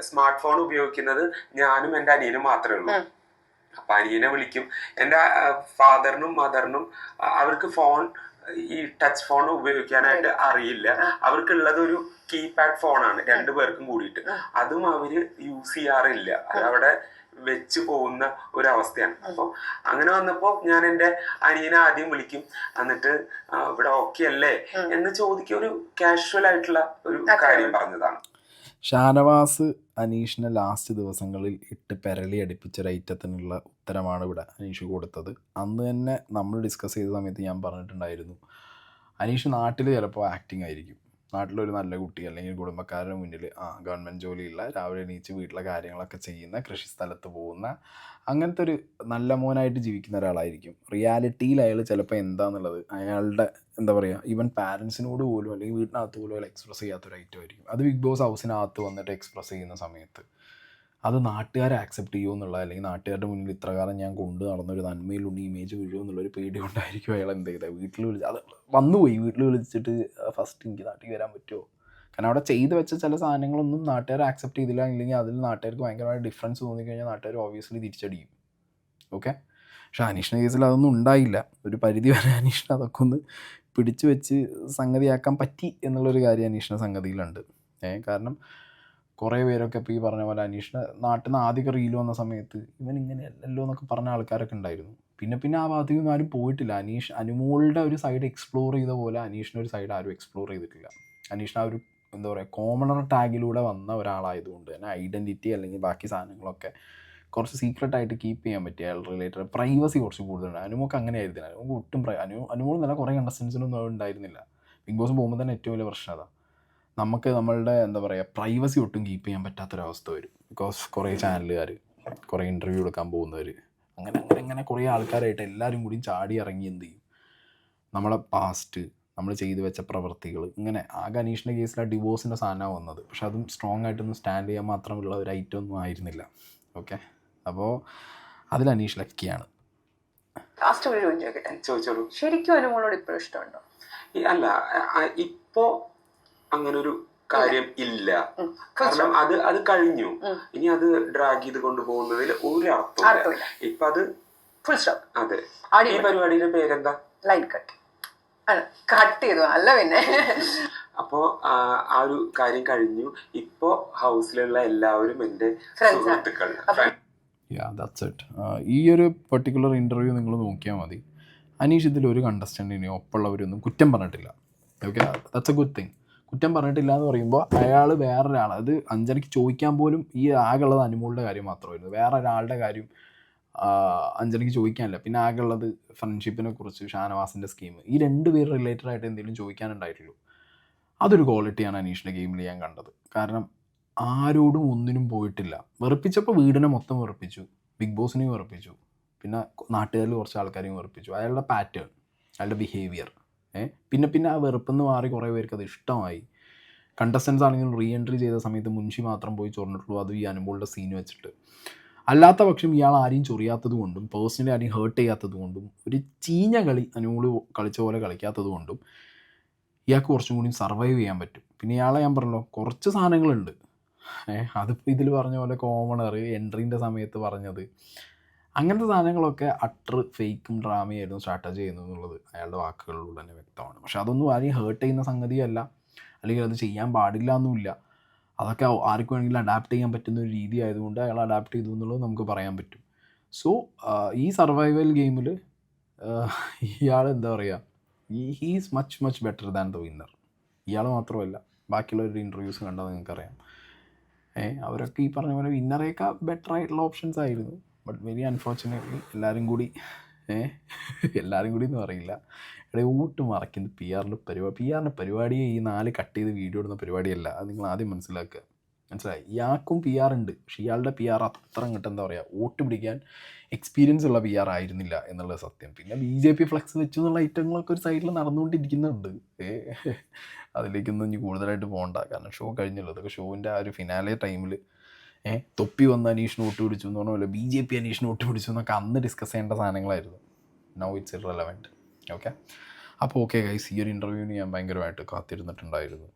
സ്മാർട്ട് ഫോൺ ഉപയോഗിക്കുന്നത് ഞാനും എൻ്റെ അനിയനും മാത്രമേ ഉള്ളൂ. അപ്പൊ അനിയനെ വിളിക്കും. എൻ്റെ ഫാദറിനും മദറിനും അവർക്ക് ഫോൺ, ഈ ടച്ച് ഫോൺ ഉപയോഗിക്കാനായിട്ട് അറിയില്ല. അവർക്കുള്ളത് ഒരു കീപാഡ് ഫോണാണ്, 2 പേർക്കും കൂടിയിട്ട്. അതും അവര് യൂസ് ചെയ്യാറില്ല, അതവിടെ വെച്ച് പോകുന്ന ഒരവസ്ഥയാണ്. അപ്പോൾ അങ്ങനെ വന്നപ്പോ ഞാൻ എൻ്റെ അനിയനെ ആദ്യം വിളിക്കും, എന്നിട്ട് ഇവിടെ ഓക്കെ അല്ലേ എന്ന് ചോദിക്കുക. ഒരു കാഷ്വൽ ആയിട്ടുള്ള ഒരു കാര്യം പറഞ്ഞതാണ്. ഷാനവാസ് അനീഷിനെ ലാസ്റ്റ് ദിവസങ്ങളിൽ ഇട്ട് പെരളി അടുപ്പിച്ചൊരു ഐറ്റത്തിനുള്ള ഉത്തരമാണ് ഇവിടെ അനീഷ് കൊടുത്തത്. അന്ന് തന്നെ നമ്മൾ ഡിസ്കസ് ചെയ്ത സമയത്ത് ഞാൻ പറഞ്ഞിട്ടുണ്ടായിരുന്നു, അനീഷ് നാട്ടിൽ ചിലപ്പോൾ ആക്ടിങ് ആയിരിക്കും, നാട്ടിലൊരു നല്ല കുട്ടി, അല്ലെങ്കിൽ കുടുംബക്കാരുടെ മുന്നിൽ ഗവൺമെൻറ് ജോലിയുള്ള, രാവിലെ എണീച്ച് വീട്ടിലെ കാര്യങ്ങളൊക്കെ ചെയ്യുന്ന, കൃഷി സ്ഥലത്ത് പോകുന്ന, അങ്ങനത്തെ ഒരു നല്ല മോനായിട്ട് ജീവിക്കുന്ന ഒരാളായിരിക്കും. റിയാലിറ്റിയിൽ അയാൾ ചിലപ്പോൾ എന്താണെന്നുള്ളത് അയാളുടെ എന്താ പറയുക, ഈവൻ പാരൻസിനോട് പോലും അല്ലെങ്കിൽ വീട്ടിനകത്ത് പോലും എക്സ്പ്രസ് ചെയ്യാത്തൊരു ഐറ്റമായിരിക്കും. അത് ബിഗ് ബോസ് ഹൗസിനകത്ത് വന്നിട്ട് എക്സ്പ്രസ് ചെയ്യുന്ന സമയത്ത് അത് നാട്ടുകാരെ ആക്സെപ്റ്റ് ചെയ്യുമോ എന്നുള്ള, അല്ലെങ്കിൽ നാട്ടുകാരുടെ മുന്നിൽ ഇത്ര കാലം ഞാൻ കൊണ്ടു നടന്നൊരു നന്മയിലുണ്ട് ഇമേജ് വീഴുമോ എന്നുള്ളൊരു പേടി കൊണ്ടായിരിക്കും അയാൾ എന്ത് ചെയ്തത്. വീട്ടിൽ വിളിച്ച് അത് വന്നുപോയി, വീട്ടിൽ വിളിച്ചിട്ട് ഫസ്റ്റ് എനിക്ക് നാട്ടിൽ വരാൻ പറ്റുമോ, കാരണം അവിടെ ചെയ്ത് വെച്ച ചില സാധനങ്ങളൊന്നും നാട്ടുകാർ ആക്സെപ്റ്റ് ചെയ്തില്ല, അല്ലെങ്കിൽ അതിൽ നാട്ടുകാർക്ക് ഭയങ്കരമായ ഡിഫറൻസ് തോന്നിക്കഴിഞ്ഞാൽ നാട്ടുകാർ ഓബിയസ്ലി തിരിച്ചടിക്കും. ഓക്കെ, പക്ഷേ അനീഷിൻ്റെ കേസിൽ അതൊന്നും ഉണ്ടായില്ല. ഒരു പരിധി വരെ അനീഷിന് അതൊക്കെ ഒന്ന് പിടിച്ചു വെച്ച് സംഗതിയാക്കാൻ പറ്റി എന്നുള്ളൊരു കാര്യം അനീഷിൻ്റെ സംഗതിയിലുണ്ട്. കാരണം കുറേ പേരൊക്കെ ഇപ്പോൾ ഈ പറഞ്ഞ പോലെ അനീഷിൻ്റെ നാട്ടിൽ നിന്ന് ആദ്യമൊക്കെ റീൽ വന്ന സമയത്ത് ഇവൻ ഇങ്ങനെ അല്ലല്ലോ എന്നൊക്കെ പറഞ്ഞ ആൾക്കാരൊക്കെ ഉണ്ടായിരുന്നു. പിന്നെ ആ ഭാഗത്തേക്കൊന്നും ആരും പോയിട്ടില്ല. അനുമോളുടെ ഒരു സൈഡ് എക്സ്പ്ലോർ ചെയ്ത പോലെ അനീഷിൻ്റെ ഒരു സൈഡ് ആരും എക്സ്പ്ലോർ ചെയ്തിട്ടില്ല. അനീഷിന് ആ ഒരു എന്താ പറയുക കോമണർ ടാഗിലൂടെ വന്ന ഒരാളായതുകൊണ്ട് തന്നെ ഐഡൻറ്റിറ്റി അല്ലെങ്കിൽ ബാക്കി സാധനങ്ങളൊക്കെ കുറച്ച് സീക്രട്ടായിട്ട് കീപ്പ് ചെയ്യാൻ പറ്റിയ അയാൾ റിലേറ്റഡ് പ്രൈവസി കുറച്ച് കൂടുതലുണ്ട്. അനുമോൾക്ക് അങ്ങനെ ആയിരുന്നില്ല. അനുമോൾക്ക് ഒട്ടും അനുമോൾ നല്ല കുറേ കണ്ടസ്റ്റൻസിനൊന്നും ഉണ്ടായിരുന്നില്ല. ബിഗ് ബോസ് പോകുമ്പോൾ തന്നെ ഏറ്റവും വലിയ പ്രശ്നം അതാണ്, നമുക്ക് നമ്മളുടെ എന്താ പറയുക പ്രൈവസി ഒട്ടും കീപ്പ് ചെയ്യാൻ പറ്റാത്തൊരവസ്ഥ വരും. ബിക്കോസ് കുറേ ചാനലുകാർ, കുറേ ഇൻ്റർവ്യൂ എടുക്കാൻ പോകുന്നവർ, അങ്ങനെ കുറേ ആൾക്കാരായിട്ട് എല്ലാവരും കൂടി ചാടി ഇറങ്ങി എന്ത് ചെയ്യും, നമ്മളെ പാസ്റ്റ്, നമ്മൾ ചെയ്തു വെച്ച പ്രവൃത്തികൾ, ഇങ്ങനെ ആകെ അനീഷിൻ്റെ കേസിൽ ആ ഡിവോഴ്സിൻ്റെ സാധനമാണ് വന്നത്. പക്ഷെ അതും സ്ട്രോങ് ആയിട്ടൊന്നും സ്റ്റാൻഡ് ചെയ്യാൻ മാത്രമുള്ള ഒരു ഐറ്റം ഒന്നും ആയിരുന്നില്ല. ഓക്കെ, അപ്പോൾ അതിൽ അനീഷ് ലക്കിയാണ്. ലാസ്റ്റ് ഒരു ചോദ്യം ചോദിക്കട്ടെ? ചോദിച്ചോളൂ. ശരിക്കും അനുമോളോട് ഇപ്പോഴും ഇഷ്ടമുണ്ടോ? അല്ല, ഇപ്പോ അങ്ങനൊരു കാര്യം ഇല്ല. കാരണം അത് കഴിഞ്ഞു. ഇനി അത് ഡ്രാഗ് ചെയ്ത് കൊണ്ടുപോകുന്നതിൽ ഒരു അർത്ഥമില്ല. ഇപ്പൊ അത് ഫുൾ സ്റ്റോപ്പ്. അതെ. ഈ പരിപാടിയുടെ പേരെന്താ? Line cut. കട്ട് ചെയ്തു അല്ല പിന്നെ. അപ്പോ ആ ഒരു കാര്യം കഴിഞ്ഞു. ഇപ്പോ ഹൗസിലുള്ള എല്ലാവരും എൻ്റെ സുഹൃത്തുക്കൾ. That's it. ഈ ഒരു പെർട്ടിക്കുലർ ഇൻ്റർവ്യൂ നിങ്ങൾ നോക്കിയാൽ മതി. അനീഷ് ഇതിലൊരു കണ്ടസ്റ്റൻറ്റിനെയോ ഒപ്പമുള്ളവരൊന്നും കുറ്റം പറഞ്ഞിട്ടില്ല. Okay, that's A good thing. കുറ്റം പറഞ്ഞിട്ടില്ല എന്ന് പറയുമ്പോൾ അയാൾ വേറൊരാൾ, അത് അഞ്ജനയ്ക്ക് ചോദിക്കാൻ പോലും ഈ ആകെയുള്ളത് അനുമോളുടെ കാര്യം മാത്രമായിരുന്നു. വേറെ ഒരാളുടെ കാര്യം അഞ്ജനയ്ക്ക് ചോദിക്കാനില്ല. പിന്നെ ആകെയുള്ളത് ഫ്രണ്ട്ഷിപ്പിനെ കുറിച്ച്, ഷാനവാസിൻ്റെ സ്കീം, ഈ 2 പേര് റിലേറ്റഡ് ആയിട്ട് എന്തെങ്കിലും ചോദിക്കാനുണ്ടായിട്ടുള്ളൂ. അതൊരു ക്വാളിറ്റിയാണ് അനീഷിൻ്റെ ഗെയിമിൽ ഞാൻ കണ്ടത്. കാരണം ആരോടും ഒന്നിനും പോയിട്ടില്ല. വെറുപ്പിച്ചപ്പോൾ വീടിനെ മൊത്തം വെറുപ്പിച്ചു, ബിഗ് ബോസിനെയും വെറുപ്പിച്ചു, പിന്നെ നാട്ടുകാരിൽ കുറച്ച് ആൾക്കാരെയും വെറുപ്പിച്ചു. അയാളുടെ പാറ്റേൺ, അയാളുടെ ബിഹേവിയർ, പിന്നെ ആ വെറുപ്പെന്ന് മാറി കുറേ പേർക്ക് അത് ഇഷ്ടമായി. കണ്ടസ്റ്റൻസ് ആണെങ്കിലും റീ എൻട്രി ചെയ്ത സമയത്ത് മുൻഷി മാത്രം പോയി ചൊറിഞ്ഞിട്ടുള്ളൂ, അതും ഈ അനുമോളുടെ സീൻ വെച്ചിട്ട്. അല്ലാത്ത പക്ഷം ഇയാൾ ആരെയും ചൊറിയാത്തത് കൊണ്ടും പേഴ്സണലി ആരെയും ഹേർട്ട് ചെയ്യാത്തത് കൊണ്ടും ഒരു ചീഞ്ഞ കളി അനുമോള് കളിച്ച പോലെ കളിക്കാത്തത് കൊണ്ടും ഇയാൾക്ക് കുറച്ചും കൂടി സർവൈവ് ചെയ്യാൻ പറ്റും. പിന്നെ ഇയാളെ ഞാൻ പറഞ്ഞല്ലോ കുറച്ച് സാധനങ്ങളുണ്ട്, അതിപ്പോൾ ഇതിൽ പറഞ്ഞ പോലെ കോമണർ എൻട്രീൻ്റെ സമയത്ത് പറഞ്ഞത്, അങ്ങനത്തെ സാധനങ്ങളൊക്കെ അട്ടർ ഫേക്കും ഡ്രാമയായിരുന്നു സ്ട്രാറ്റജി ചെയ്യുന്നത് എന്നുള്ളത് അയാളുടെ വാക്കുകളിലൂടെ തന്നെ വ്യക്തമാണ്. പക്ഷെ അതൊന്നും ആരെയും ഹേർട്ട് ചെയ്യുന്ന സംഗതിയല്ല, അല്ലെങ്കിൽ അത് ചെയ്യാൻ പാടില്ല എന്നുമില്ല. അതൊക്കെ ആർക്കും വേണമെങ്കിലും അഡാപ്റ്റ് ചെയ്യാൻ പറ്റുന്ന ഒരു രീതി ആയതുകൊണ്ട് അയാൾ അഡാപ്റ്റ് ചെയ്തു എന്നുള്ളത് നമുക്ക് പറയാൻ പറ്റും. സോ ഈ സർവൈവൽ ഗെയിമിൽ ഇയാൾ എന്താ പറയുക, he's much better than the winner. ഇയാൾ മാത്രമല്ല, ബാക്കിയുള്ളവരുടെ ഇൻ്റർവ്യൂസ് കണ്ടാൽ നിങ്ങൾക്കറിയാം, അവരൊക്കെ ഈ പറഞ്ഞ പോലെ വിന്നറേക്കാൾ ബെറ്റർ ആയിട്ടുള്ള ഓപ്ഷൻസ് ആയിരുന്നു. ബട്ട് വെരി അൺഫോർച്ചുനേറ്റ്ലി എല്ലാവരും കൂടി എന്ന് പറയില്ല, ഊട്ട് മറയ്ക്കുന്ന പിആറിൻ്റെ പരിപാടിയെ ഈ 4 കട്ട് ചെയ്ത് വീഡിയോ ഇടുന്ന പരിപാടിയല്ല. അത് നിങ്ങൾ ആദ്യം മനസ്സിലാക്കുക. മനസ്സിലായി? ഇയാൾക്കും PR ഉണ്ട്, പക്ഷേ ഇയാളുടെ PR അത്ര അങ്ങോട്ട് എന്താ പറയുക, വോട്ട് പിടിക്കാൻ എക്സ്പീരിയൻസ് ഉള്ള PR ആയിരുന്നില്ല എന്നുള്ളത് സത്യം. പിന്നെ BJP ഫ്ലെക്സ് വെച്ചു എന്നുള്ള ഐറ്റങ്ങളൊക്കെ ഒരു സൈഡിൽ നടന്നുകൊണ്ടിരിക്കുന്നുണ്ട്. അതിലേക്കൊന്നും ഇനി കൂടുതലായിട്ട് പോകണ്ട, കാരണം ഷോ കഴിഞ്ഞല്ലോ. അതൊക്കെ ഷോവിൻ്റെ ആ ഒരു ഫിനാലെ ടൈമിൽ തൊപ്പി വന്ന് അനീഷിന് വോട്ട് പിടിച്ചു എന്ന് പറഞ്ഞ പോലെ BJP അനീഷിന് വോട്ട് പിടിച്ചു എന്നൊക്കെ അന്ന് ഡിസ്കസ് ചെയ്യേണ്ട സാധനങ്ങളായിരുന്നു. Now it's irrelevant. ഓക്കെ, അപ്പോൾ ഓക്കെ ഗൈസ്, ഈ ഒരു ഇൻ്റർവ്യൂവിന് ഞാൻ ഭയങ്കരമായിട്ട് കാത്തിരുന്നിട്ടുണ്ടായിരുന്നു.